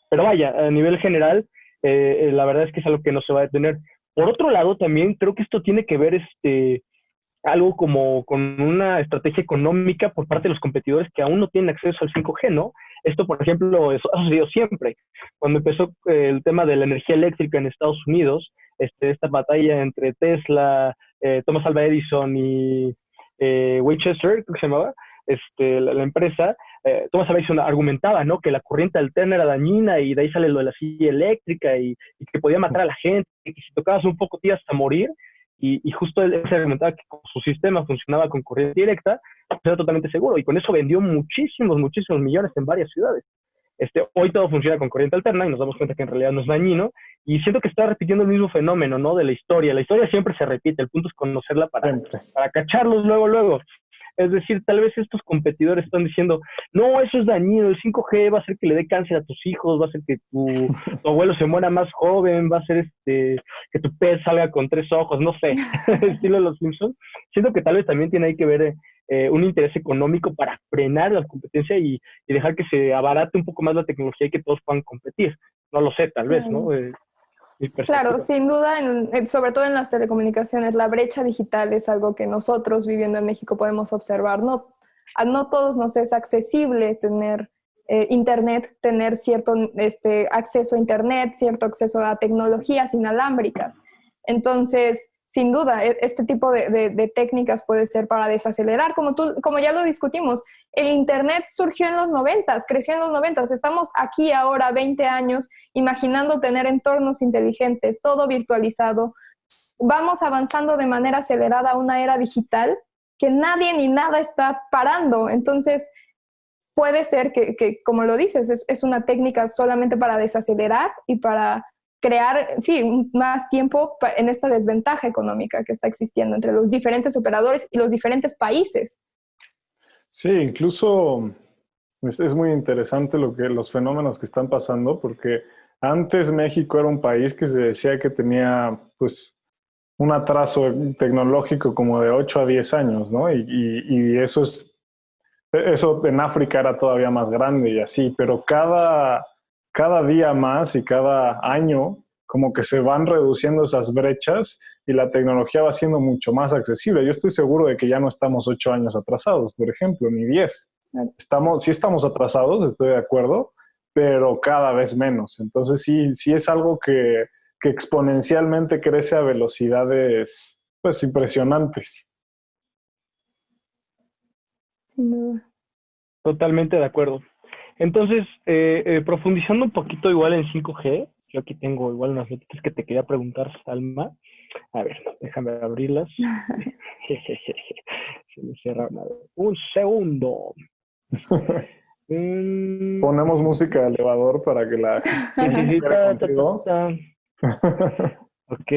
Pero vaya, a nivel general, la verdad es que es algo que no se va a detener. Por otro lado, también creo que esto tiene que ver algo como con una estrategia económica por parte de los competidores que aún no tienen acceso al 5G, ¿no? Esto, por ejemplo, ha sucedido siempre. Cuando empezó el tema de la energía eléctrica en Estados Unidos, esta batalla entre Tesla, Thomas Alva Edison y Winchester, ¿cómo se llamaba? La empresa, Thomas Alva Edison argumentaba, ¿no? Que la corriente alterna era dañina y de ahí sale lo de la silla eléctrica y que podía matar a la gente, y que si tocabas un poco te ibas a morir. Y justo él se argumentaba que su sistema funcionaba con corriente directa, pues era totalmente seguro, y con eso vendió muchísimos millones en varias ciudades. Hoy todo funciona con corriente alterna y nos damos cuenta que en realidad no es dañino, y siento que está repitiendo el mismo fenómeno, ¿no? De la historia. La historia siempre se repite, el punto es conocerla para cacharlos luego. Es decir, tal vez estos competidores están diciendo, no, eso es dañino, el 5G va a hacer que le dé cáncer a tus hijos, va a hacer que tu abuelo se muera más joven, va a hacer que tu pez salga con 3 ojos, no sé, estilo de los Simpsons. Siento que tal vez también tiene ahí que ver un interés económico para frenar la competencia y dejar que se abarate un poco más la tecnología y que todos puedan competir. No lo sé, tal vez, ¿no? Claro, sin duda, sobre todo en las telecomunicaciones, la brecha digital es algo que nosotros viviendo en México podemos observar. A no todos nos es accesible tener Internet, tener cierto acceso a Internet, cierto acceso a tecnologías inalámbricas. Entonces, sin duda, este tipo de técnicas puede ser para desacelerar. Como ya lo discutimos, el Internet surgió en los 90s, creció en los 90s. Estamos aquí ahora, 20 años, imaginando tener entornos inteligentes, todo virtualizado. Vamos avanzando de manera acelerada a una era digital que nadie ni nada está parando. Entonces, puede ser que como lo dices, es una técnica solamente para desacelerar y para crear, sí, más tiempo en esta desventaja económica que está existiendo entre los diferentes operadores y los diferentes países. Sí, incluso es muy interesante los fenómenos que están pasando, porque antes México era un país que se decía que tenía pues un atraso tecnológico como de 8 a 10 años, ¿no? Y eso en África era todavía más grande y así, pero cada día más y cada año como que se van reduciendo esas brechas y la tecnología va siendo mucho más accesible. Yo estoy seguro de que ya no estamos 8 años atrasados, por ejemplo, ni 10. Sí estamos atrasados, estoy de acuerdo, pero cada vez menos. Entonces sí es algo que exponencialmente crece a velocidades pues impresionantes. Sin duda. Totalmente de acuerdo. Entonces, profundizando un poquito igual en 5G, yo aquí tengo igual unas notitas que te quería preguntar, Salma. A ver, déjame abrirlas. Se me cerra una vez. Un segundo. Ponemos música de elevador para que la Sí, Ok.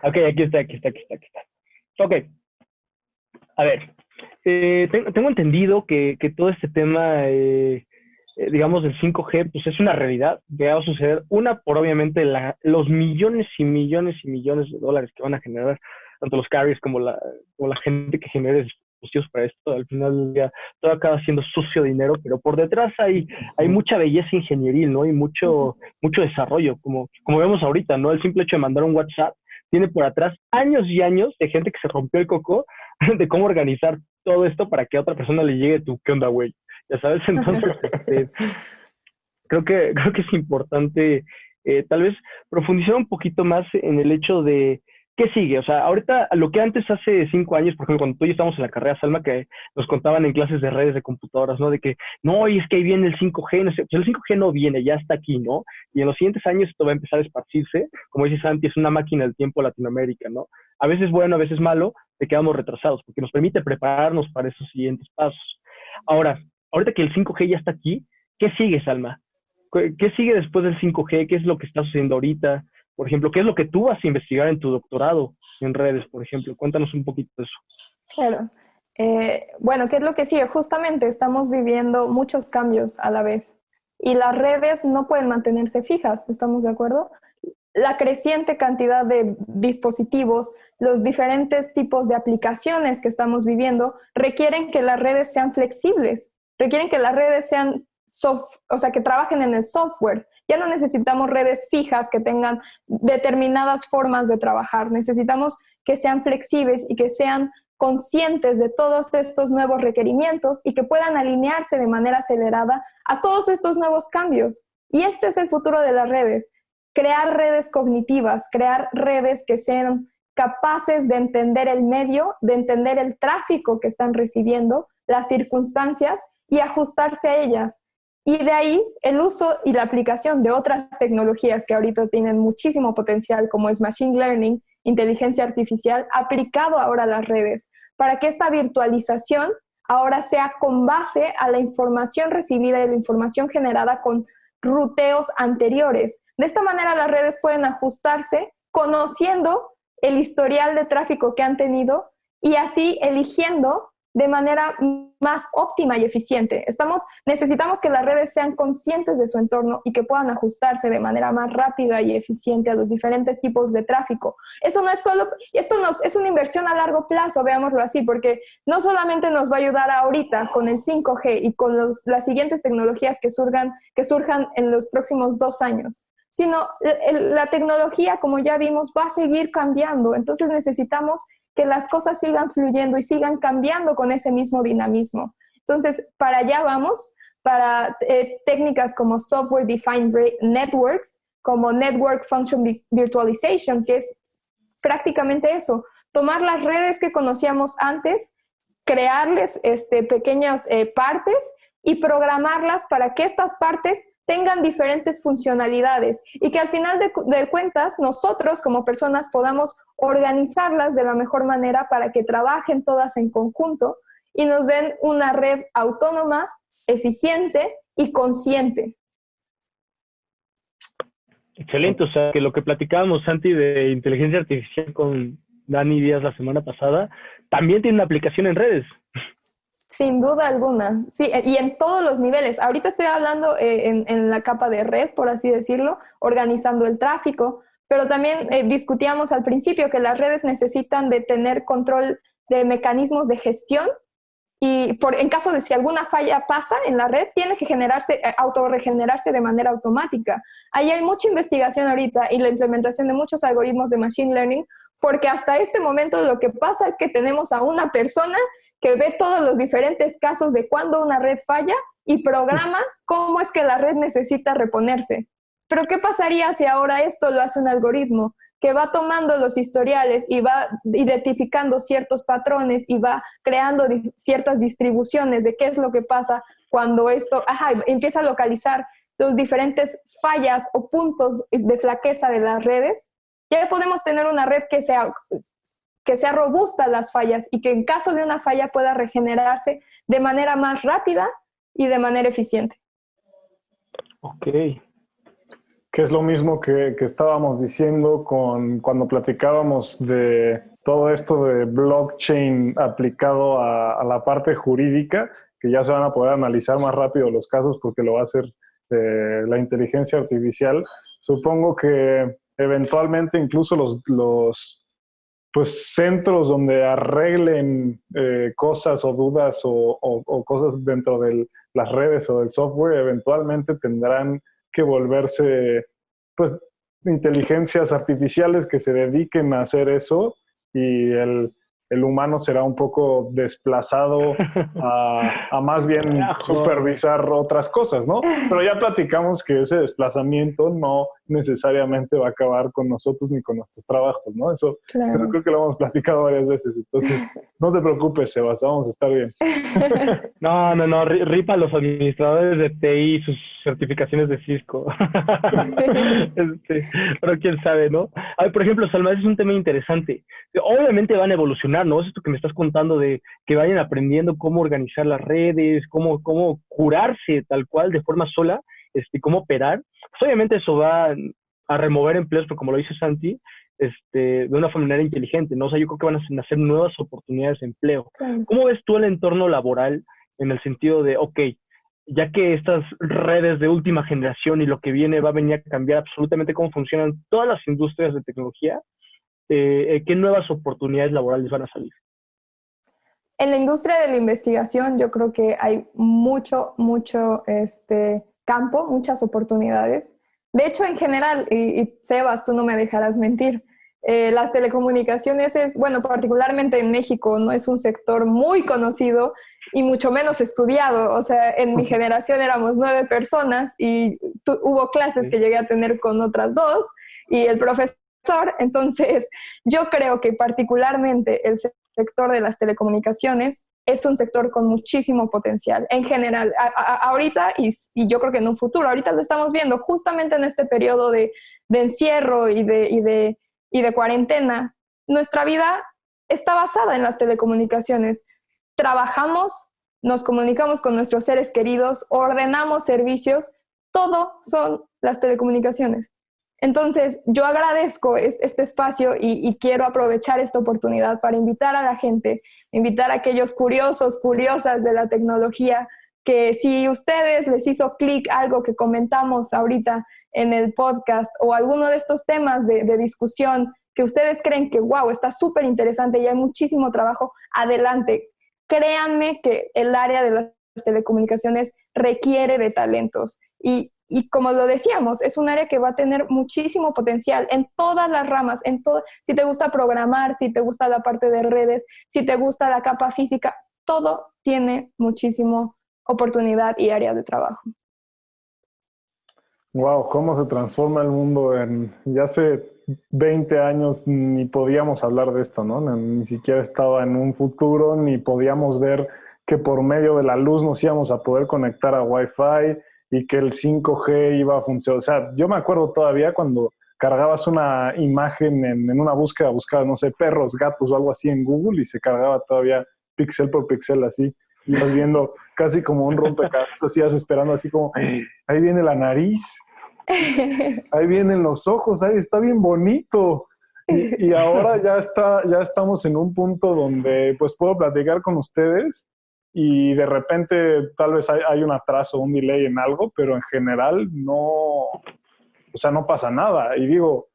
Ok, aquí está. Ok. A ver, tengo entendido que todo este tema, digamos, del 5G, pues es una realidad que va a suceder. Una, por obviamente los millones y millones y millones de dólares que van a generar tanto los carriers como la gente que genere dispositivos para esto. Al final del día, todo acaba siendo sucio dinero, pero por detrás hay mucha belleza ingenieril, ¿no? Y mucho desarrollo, como vemos ahorita, ¿no? El simple hecho de mandar un WhatsApp tiene por atrás años y años de gente que se rompió el coco de cómo organizar todo esto para que a otra persona le llegue tu ¿qué onda, güey? Ya sabes, entonces creo que es importante tal vez profundizar un poquito más en el hecho de qué sigue. O sea, ahorita lo que antes hace 5 años, por ejemplo, cuando tú y yo estábamos en la carrera, Salma, que nos contaban en clases de redes de computadoras, ¿no? De que, no, y es que ahí viene el 5G, no sé, pues el 5G no viene, ya está aquí, ¿no? Y en los siguientes años esto va a empezar a esparcirse. Como dice Santi, es una máquina del tiempo Latinoamérica, ¿no? A veces bueno, a veces malo, te quedamos retrasados, porque nos permite prepararnos para esos siguientes pasos. Ahorita que el 5G ya está aquí, ¿qué sigue, Salma? ¿Qué sigue después del 5G? ¿Qué es lo que está sucediendo ahorita? Por ejemplo, ¿qué es lo que tú vas a investigar en tu doctorado en redes, por ejemplo? Cuéntanos un poquito de eso. Claro. Bueno, ¿qué es lo que sigue? Justamente estamos viviendo muchos cambios a la vez y las redes no pueden mantenerse fijas, ¿estamos de acuerdo? La creciente cantidad de dispositivos, los diferentes tipos de aplicaciones que estamos viviendo requieren que las redes sean flexibles, requieren que las redes sean que trabajen en el software. Ya no necesitamos redes fijas que tengan determinadas formas de trabajar. Necesitamos que sean flexibles y que sean conscientes de todos estos nuevos requerimientos y que puedan alinearse de manera acelerada a todos estos nuevos cambios. Y este es el futuro de las redes. Crear redes cognitivas, crear redes que sean capaces de entender el medio, de entender el tráfico que están recibiendo, las circunstancias y ajustarse a ellas. Y de ahí el uso y la aplicación de otras tecnologías que ahorita tienen muchísimo potencial, como es Machine Learning inteligencia artificial aplicado ahora a las redes, para que esta virtualización ahora sea con base a la información recibida y la información generada con ruteos anteriores. De esta manera las redes pueden ajustarse conociendo el historial de tráfico que han tenido y así eligiendo de manera más óptima y eficiente. Necesitamos que las redes sean conscientes de su entorno y que puedan ajustarse de manera más rápida y eficiente a los diferentes tipos de tráfico. Esto es una inversión a largo plazo, veámoslo así, porque no solamente nos va a ayudar ahorita con el 5G y con las siguientes tecnologías que surjan en los próximos 2 años, sino la tecnología, como ya vimos, va a seguir cambiando. Entonces necesitamos que las cosas sigan fluyendo y sigan cambiando con ese mismo dinamismo. Entonces, para allá vamos, para técnicas como Software Defined Networks, como Network Function Virtualization, que es prácticamente eso, tomar las redes que conocíamos antes, crearles pequeñas partes y programarlas para que estas partes tengan diferentes funcionalidades y que al final de cuentas nosotros como personas podamos organizarlas de la mejor manera para que trabajen todas en conjunto y nos den una red autónoma, eficiente y consciente. Excelente, o sea, que lo que platicábamos, Santi, de inteligencia artificial con Dani Díaz la semana pasada, también tiene una aplicación en redes. Sin duda alguna, sí, y en todos los niveles. Ahorita estoy hablando en la capa de red, por así decirlo, organizando el tráfico, pero también discutíamos al principio que las redes necesitan de tener control de mecanismos de gestión y en caso de si alguna falla pasa en la red, tiene que autorregenerarse de manera automática. Ahí hay mucha investigación ahorita y la implementación de muchos algoritmos de machine learning, porque hasta este momento lo que pasa es que tenemos a una persona que ve todos los diferentes casos de cuando una red falla y programa cómo es que la red necesita reponerse. Pero ¿qué pasaría si ahora esto lo hace un algoritmo que va tomando los historiales y va identificando ciertos patrones y va creando ciertas distribuciones de qué es lo que pasa cuando esto empieza a localizar los diferentes fallas o puntos de flaqueza de las redes? Ya podemos tener una red que sea robusta a las fallas y que en caso de una falla pueda regenerarse de manera más rápida y de manera eficiente. Ok. Que es lo mismo que estábamos diciendo cuando platicábamos de todo esto de blockchain aplicado a la parte jurídica, que ya se van a poder analizar más rápido los casos porque lo va a hacer la inteligencia artificial. Supongo que eventualmente incluso los centros donde arreglen cosas o dudas o cosas dentro de las redes o del software eventualmente tendrán que volverse inteligencias artificiales que se dediquen a hacer eso y el humano será un poco desplazado a más bien supervisar otras cosas, ¿no? Pero ya platicamos que ese desplazamiento no necesariamente va a acabar con nosotros ni con nuestros trabajos, ¿no? Eso claro. Creo que lo hemos platicado varias veces, entonces no te preocupes, Sebas, vamos a estar bien. No, ripa a los administradores de TI y sus certificaciones de Cisco. Pero quién sabe, ¿no? A ver, por ejemplo, Salma, es un tema interesante. Obviamente van a evolucionar, ¿no? Es esto que me estás contando de que vayan aprendiendo cómo organizar las redes, cómo curarse tal cual de forma sola, cómo operar. Pues obviamente eso va a remover empleos, pero como lo dice Santi, de una manera inteligente, ¿no? O sea, yo creo que van a nacer nuevas oportunidades de empleo. ¿Cómo ves tú el entorno laboral en el sentido de, ya que estas redes de última generación y lo que viene va a venir a cambiar absolutamente cómo funcionan todas las industrias de tecnología, ¿qué nuevas oportunidades laborales van a salir? En la industria de la investigación yo creo que hay mucho campo, muchas oportunidades. De hecho, en general, y Sebas, tú no me dejarás mentir, las telecomunicaciones particularmente en México, no es un sector muy conocido y mucho menos estudiado. O sea, en mi generación éramos 9 personas y hubo clases que llegué a tener con otras 2 y el profesor. Entonces, yo creo que particularmente el sector de las telecomunicaciones es un sector con muchísimo potencial. En general, ahorita y yo creo que en un futuro, ahorita lo estamos viendo justamente en este periodo de encierro y de cuarentena, nuestra vida está basada en las telecomunicaciones. Trabajamos, nos comunicamos con nuestros seres queridos, ordenamos servicios, todo son las telecomunicaciones. Entonces, yo agradezco este espacio y quiero aprovechar esta oportunidad para invitar a la gente, invitar a aquellos curiosos, curiosas de la tecnología, que si ustedes les hizo clic algo que comentamos ahorita en el podcast o alguno de estos temas de discusión que ustedes creen que, wow, está súper interesante y hay muchísimo trabajo, adelante. Créanme que el área de las telecomunicaciones requiere de talentos y como lo decíamos, es un área que va a tener muchísimo potencial en todas las ramas, si te gusta programar, si te gusta la parte de redes, si te gusta la capa física, todo tiene muchísimo oportunidad y área de trabajo. Wow, cómo se transforma el mundo ya hace 20 años ni podíamos hablar de esto, ¿no? Ni siquiera estaba en un futuro, ni podíamos ver que por medio de la luz nos íbamos a poder conectar a Wi-Fi y que el 5G iba a funcionar. O sea, yo me acuerdo todavía cuando cargabas una imagen en una búsqueda, buscabas, no sé, perros, gatos o algo así en Google y se cargaba todavía píxel por píxel así. Ibas viendo casi como un rompecabezas, ibas esperando así como, ahí viene la nariz, ahí vienen los ojos, ahí está bien bonito. Y ahora ya estamos en un punto donde pues puedo platicar con ustedes y de repente tal vez hay un atraso, un delay en algo, pero en general no pasa nada. Y digo,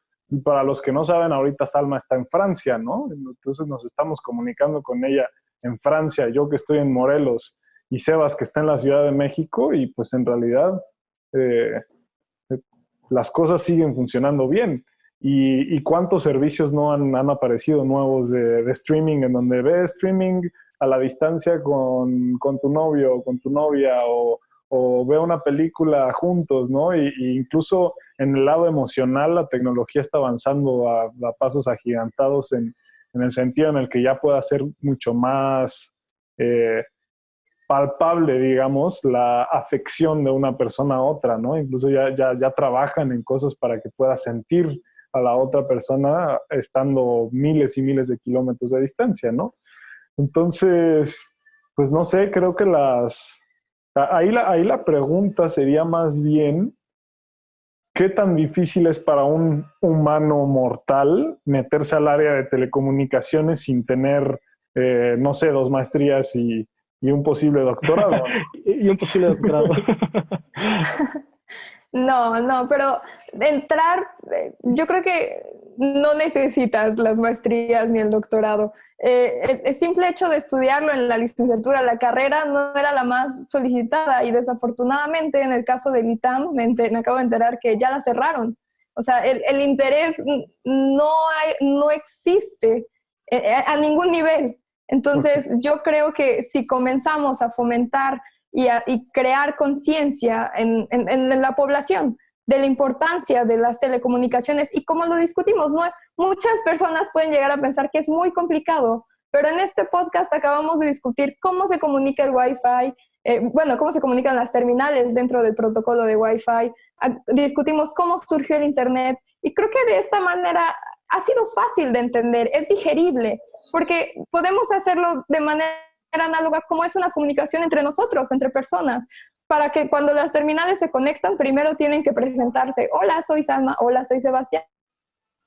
para los que no saben, ahorita Salma está en Francia, ¿no? Entonces nos estamos comunicando con ella en Francia, yo que estoy en Morelos y Sebas que está en la Ciudad de México y pues en realidad las cosas siguen funcionando bien. ¿Y cuántos servicios no han aparecido nuevos de streaming en donde ves streaming a la distancia con tu novio o con tu novia o ve una película juntos, ¿no? Y incluso en el lado emocional la tecnología está avanzando a pasos agigantados en el sentido en el que ya pueda ser mucho más palpable, digamos, la afección de una persona a otra, ¿no? Incluso ya trabajan en cosas para que pueda sentir a la otra persona estando miles y miles de kilómetros de distancia, ¿no? Entonces, pues no sé, creo que ahí la pregunta sería más bien, ¿qué tan difícil es para un humano mortal meterse al área de telecomunicaciones sin tener, no sé, 2 maestrías y un posible doctorado? Y un posible doctorado. No, pero entrar, yo creo que no necesitas las maestrías ni el doctorado. El simple hecho de estudiarlo en la licenciatura, la carrera no era la más solicitada y desafortunadamente en el caso del ITAM me acabo de enterar que ya la cerraron. O sea, el interés no existe a ningún nivel. Entonces, yo creo que si comenzamos a fomentar y crear conciencia en la población de la importancia de las telecomunicaciones y como lo discutimos, ¿no? Muchas personas pueden llegar a pensar que es muy complicado, pero en este podcast acabamos de discutir cómo se comunica el Wi-Fi, cómo se comunican las terminales dentro del protocolo de Wi-Fi, discutimos cómo surgió el Internet y creo que de esta manera ha sido fácil de entender, es digerible, porque podemos hacerlo de manera análoga como es una comunicación entre nosotros, entre personas, para que cuando las terminales se conectan, primero tienen que presentarse. Hola, soy Salma. Hola, soy Sebastián.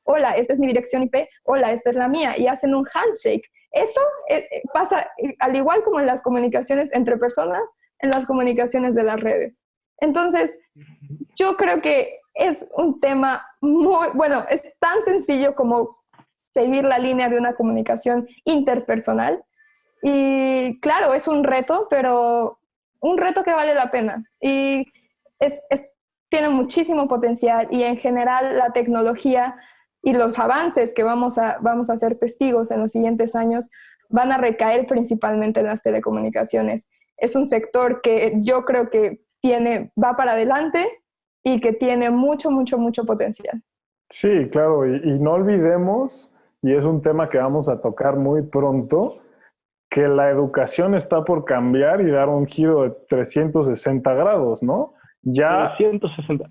Hola, esta es mi dirección IP. Hola, esta es la mía. Y hacen un handshake. Eso pasa al igual como en las comunicaciones entre personas, en las comunicaciones de las redes. Entonces, yo creo que es un tema es tan sencillo como seguir la línea de una comunicación interpersonal. Y claro, es un reto, pero un reto que vale la pena. Y tiene muchísimo potencial y en general la tecnología y los avances que vamos a ser testigos en los siguientes años van a recaer principalmente en las telecomunicaciones. Es un sector que yo creo que va para adelante y que tiene mucho, mucho, mucho potencial. Sí, claro, y no olvidemos, y es un tema que vamos a tocar muy pronto, que la educación está por cambiar y dar un giro de 360 grados, ¿no? Ya 360.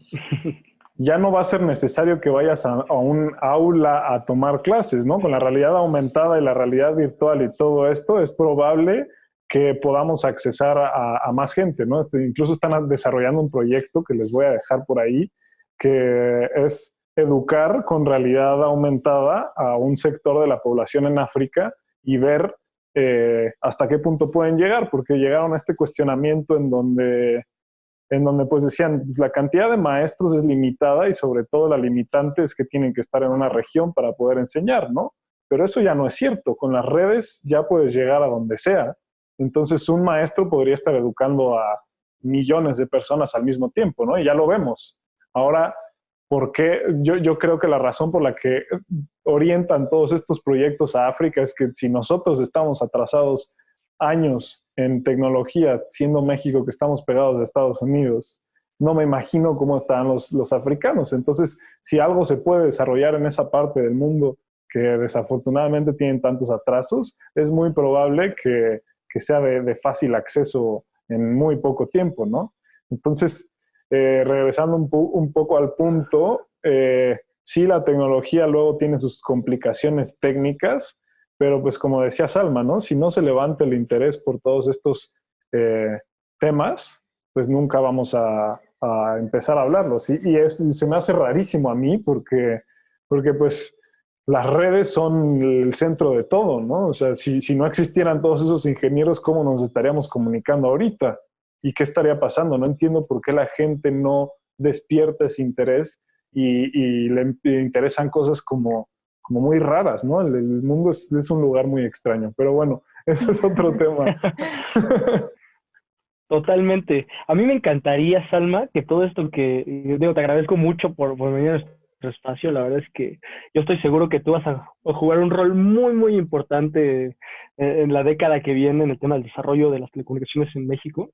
ya no va a ser necesario que vayas a un aula a tomar clases, ¿no? Con la realidad aumentada y la realidad virtual y todo esto, es probable que podamos accesar a más gente, ¿no? Incluso están desarrollando un proyecto que les voy a dejar por ahí, que es educar con realidad aumentada a un sector de la población en África y ver hasta qué punto pueden llegar, porque llegaron a este cuestionamiento en donde pues decían, la cantidad de maestros es limitada y sobre todo la limitante es que tienen que estar en una región para poder enseñar, ¿no? Pero eso ya no es cierto. Con las redes ya puedes llegar a donde sea. Entonces un maestro podría estar educando a millones de personas al mismo tiempo, ¿no? Y ya lo vemos. Ahora, ¿por qué? Yo creo que la razón por la que orientan todos estos proyectos a África es que si nosotros estamos atrasados años en tecnología, siendo México que estamos pegados a Estados Unidos, no me imagino cómo están los africanos. Entonces, si algo se puede desarrollar en esa parte del mundo que desafortunadamente tienen tantos atrasos, es muy probable que sea de fácil acceso en muy poco tiempo, ¿no? Entonces, regresando un poco al punto, sí, la tecnología luego tiene sus complicaciones técnicas, pero pues como decía Salma, ¿no? Si no se levanta el interés por todos estos temas, pues nunca vamos a empezar a hablarlos. Y se me hace rarísimo a mí porque pues las redes son el centro de todo, ¿no? O sea, si no existieran todos esos ingenieros, ¿cómo nos estaríamos comunicando ahorita? ¿Y qué estaría pasando? No entiendo por qué la gente no despierta ese interés y le interesan cosas como muy raras, ¿no? El mundo es un lugar muy extraño, pero bueno, ese es otro tema. Totalmente. A mí me encantaría, Salma, que todo esto te agradezco mucho por venir a nuestro espacio. La verdad es que yo estoy seguro que tú vas a jugar un rol muy, muy importante en la década que viene en el tema del desarrollo de las telecomunicaciones en México.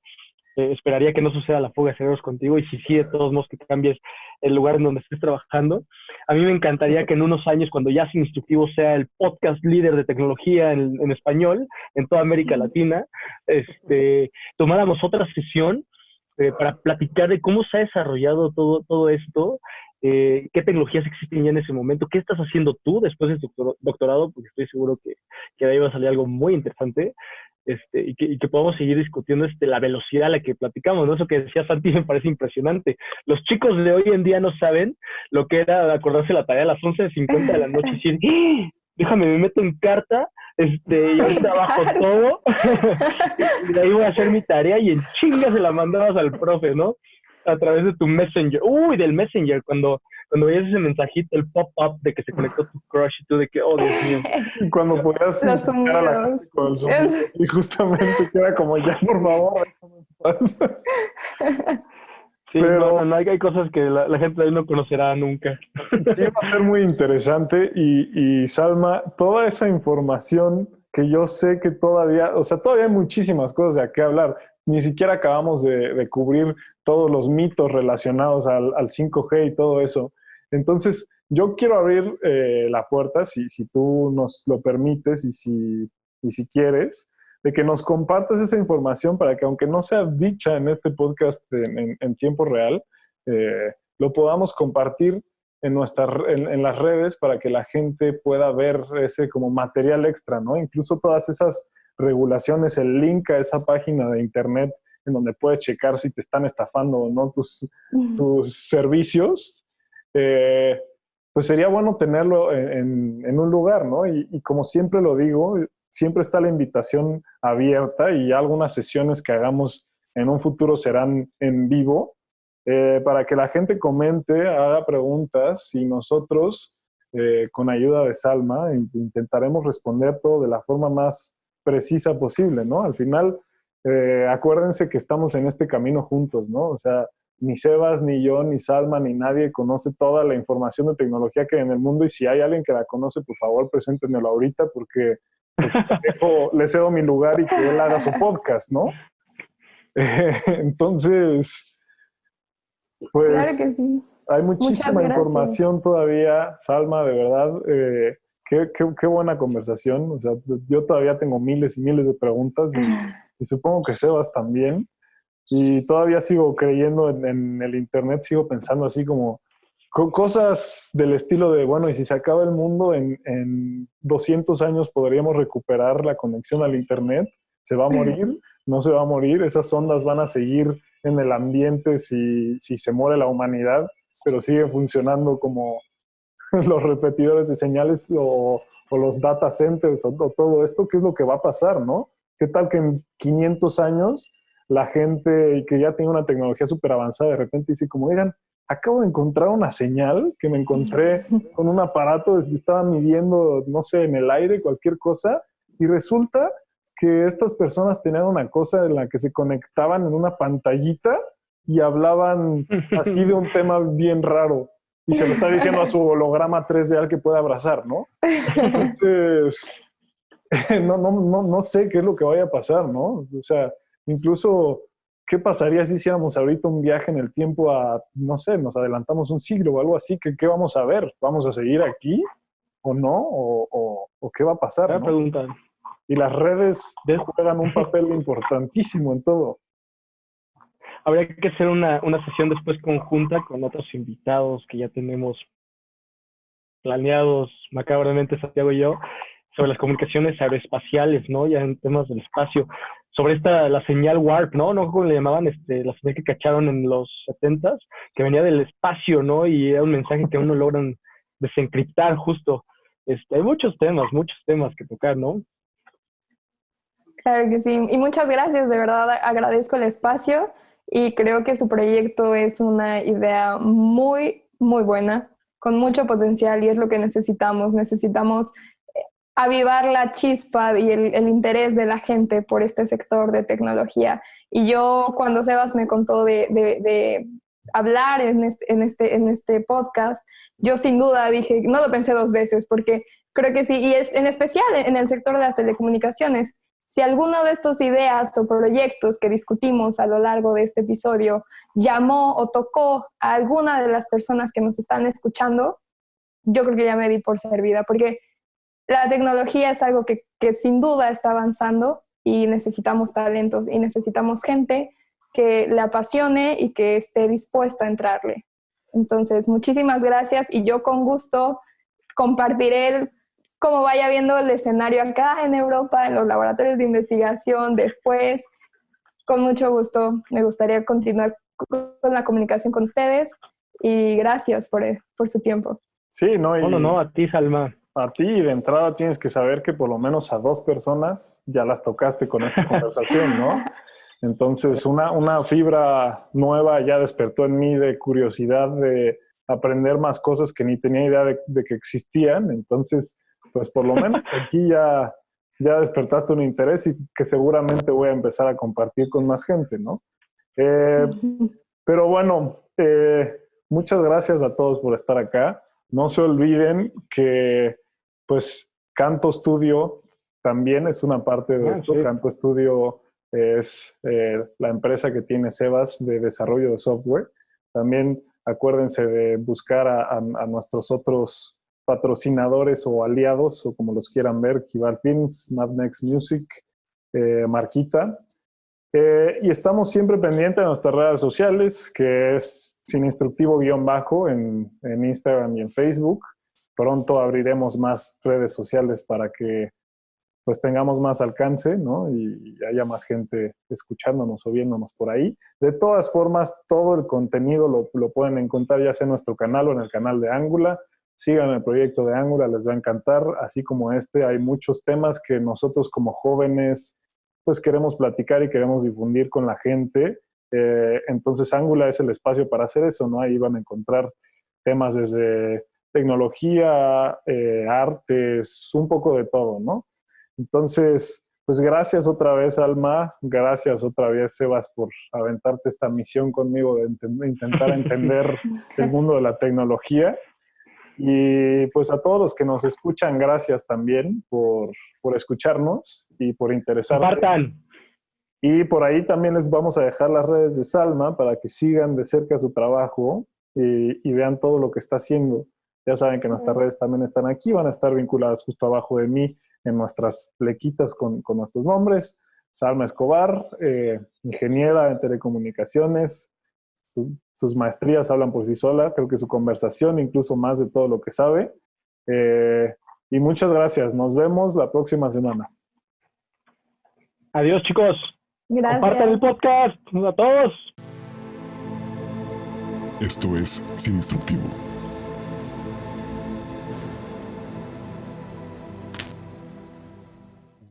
Esperaría que no suceda la fuga de cerebros contigo y si sí, de todos modos, que cambies el lugar en donde estés trabajando. A mí me encantaría que en unos años, cuando ya Sin Instructivo sea el podcast líder de tecnología en español en toda América Latina, tomáramos otra sesión para platicar de cómo se ha desarrollado todo esto, qué tecnologías existen ya en ese momento, qué estás haciendo tú después de tu doctorado, porque estoy seguro que de ahí va a salir algo muy interesante. Y que podamos seguir discutiendo la velocidad a la que platicamos, ¿no? Eso que decía Santi me parece impresionante. Los chicos de hoy en día no saben lo que era acordarse la tarea a las 11:50 de la noche y decir, ¡ah! Déjame, me meto en carta, y ahorita bajo todo, y de ahí voy a hacer mi tarea y en chinga se la mandabas al profe, ¿no? A través de tu Messenger. Uy, del Messenger, cuando veías ese mensajito, el pop-up de que se conectó tu crush y tú de que, oh, Dios mío. Y cuando podías Los invitar a la gente con el sonido, y justamente que era como, ya, por favor, déjame en paz. Sí, Pero no, hay cosas que la gente ahí no conocerá nunca. sí va a ser muy interesante y Salma, toda esa información que yo sé que todavía, o sea, todavía hay muchísimas cosas de qué hablar. Ni siquiera acabamos de cubrir todos los mitos relacionados al 5G y todo eso. Entonces, yo quiero abrir la puerta, si tú nos lo permites y si quieres, de que nos compartas esa información para que, aunque no sea dicha en este podcast en tiempo real, lo podamos compartir en las redes para que la gente pueda ver ese como material extra, ¿no? Incluso todas esas regulaciones, el link a esa página de internet en donde puedes checar si te están estafando o no tus servicios, pues sería bueno tenerlo en un lugar, ¿no? Y como siempre lo digo, siempre está la invitación abierta y algunas sesiones que hagamos en un futuro serán en vivo, para que la gente comente, haga preguntas y nosotros, con ayuda de Salma, intentaremos responder todo de la forma más precisa posible, ¿no? Al final, acuérdense que estamos en este camino juntos, ¿no? O sea, ni Sebas, ni yo, ni Salma, ni nadie conoce toda la información de tecnología que hay en el mundo y si hay alguien que la conoce, por favor, preséntenmelo ahorita porque le cedo mi lugar y que él haga su podcast, ¿no? Entonces, pues Claro que sí. hay muchísima información todavía, Salma, de verdad. Qué buena conversación. O sea, yo todavía tengo miles y miles de preguntas y supongo que Sebas también. Y todavía sigo creyendo en el Internet, sigo pensando así como Cosas del estilo de, bueno, y si se acaba el mundo en 200 años podríamos recuperar la conexión al Internet. ¿Se va a morir? ¿No se va a morir? Esas ondas van a seguir en el ambiente si se muere la humanidad, pero siguen funcionando como los repetidores de señales o los data centers o todo esto. ¿Qué es lo que va a pasar, no? ¿Qué tal que en 500 años la gente que ya tiene una tecnología súper avanzada de repente dice como, oigan, acabo de encontrar una señal que me encontré con un aparato, estaba midiendo, no sé, en el aire, cualquier cosa, y resulta que estas personas tenían una cosa en la que se conectaban en una pantallita y hablaban así de un tema bien raro. Y se lo está diciendo a su holograma 3D al que puede abrazar, ¿no? Entonces, no sé qué es lo que vaya a pasar, ¿no? O sea, incluso, ¿qué pasaría si hiciéramos ahorita un viaje en el tiempo a, no sé, nos adelantamos un siglo o algo así? ¿Qué vamos a ver? ¿Vamos a seguir aquí o no? ¿O qué va a pasar, Buena no? pregunta. Y las redes juegan un papel importantísimo en todo. Habría que hacer una sesión después conjunta con otros invitados que ya tenemos planeados macabramente, Santiago y yo, sobre las comunicaciones aeroespaciales, ¿no? Ya en temas del espacio. Sobre la señal WARP, ¿no? ¿No? ¿Cómo le llamaban? La señal que cacharon en los 70s, que venía del espacio, ¿no? Y era un mensaje que aún no logran desencriptar justo. Hay muchos temas que tocar, ¿no? Claro que sí. Y muchas gracias, de verdad agradezco el espacio y creo que su proyecto es una idea muy, muy buena, con mucho potencial y es lo que necesitamos. Necesitamos avivar la chispa y el interés de la gente por este sector de tecnología. Y yo cuando Sebas me contó de hablar en este podcast, yo sin duda dije, no lo pensé dos veces porque creo que sí, y es en especial en el sector de las telecomunicaciones. Si alguno de estos ideas o proyectos que discutimos a lo largo de este episodio llamó o tocó a alguna de las personas que nos están escuchando, yo creo que ya me di por servida, porque la tecnología es algo que sin duda está avanzando y necesitamos talentos y necesitamos gente que le apasione y que esté dispuesta a entrarle. Entonces, muchísimas gracias y yo con gusto compartiré cómo vaya viendo el escenario acá en Europa, en los laboratorios de investigación, después. Con mucho gusto, me gustaría continuar con la comunicación con ustedes y gracias por su tiempo. Sí, ¿no? Y No, a ti, Salma. a ti de entrada tienes que saber que por lo menos a 2 personas ya las tocaste con esta conversación, ¿no? Entonces, una fibra nueva ya despertó en mí de curiosidad de aprender más cosas que ni tenía idea de que existían. Entonces, pues por lo menos aquí ya despertaste un interés y que seguramente voy a empezar a compartir con más gente, ¿no? Pero bueno, muchas gracias a todos por estar acá. No se olviden que, pues, Canto Studio también es una parte de esto. Sí. Canto Studio es la empresa que tiene Sebas de desarrollo de software. También acuérdense de buscar a nuestros otros patrocinadores o aliados, o como los quieran ver, Kibar Films, Madnext Music, Marquita. Y estamos siempre pendientes de nuestras redes sociales, que es Sin Instructivo_ en Instagram y en Facebook. Pronto abriremos más redes sociales para que pues tengamos más alcance, ¿no? Y haya más gente escuchándonos o viéndonos por ahí. De todas formas, todo el contenido lo pueden encontrar ya sea en nuestro canal o en el canal de Angular. Sigan el proyecto de Angular, les va a encantar. Así como hay muchos temas que nosotros como jóvenes pues queremos platicar y queremos difundir con la gente. Entonces Angular es el espacio para hacer eso, ¿no? Ahí van a encontrar temas desde tecnología, artes, un poco de todo, ¿no? Entonces, pues gracias otra vez, Alma. Gracias otra vez, Sebas, por aventarte esta misión conmigo de intentar entender el mundo de la tecnología. Y pues a todos los que nos escuchan, gracias también por escucharnos y por interesarse. Compartan. Y por ahí también les vamos a dejar las redes de Salma para que sigan de cerca su trabajo y vean todo lo que está haciendo. Ya saben que nuestras redes también están aquí, van a estar vinculadas justo abajo de mí en nuestras plequitas con nuestros nombres. Salma Escobar, ingeniera en telecomunicaciones, sus maestrías hablan por sí sola, creo que su conversación incluso más de todo lo que sabe. Y muchas gracias, nos vemos la próxima semana. Adiós, chicos. Compartan el Gracias. podcast a todos. Esto es Sin Instructivo.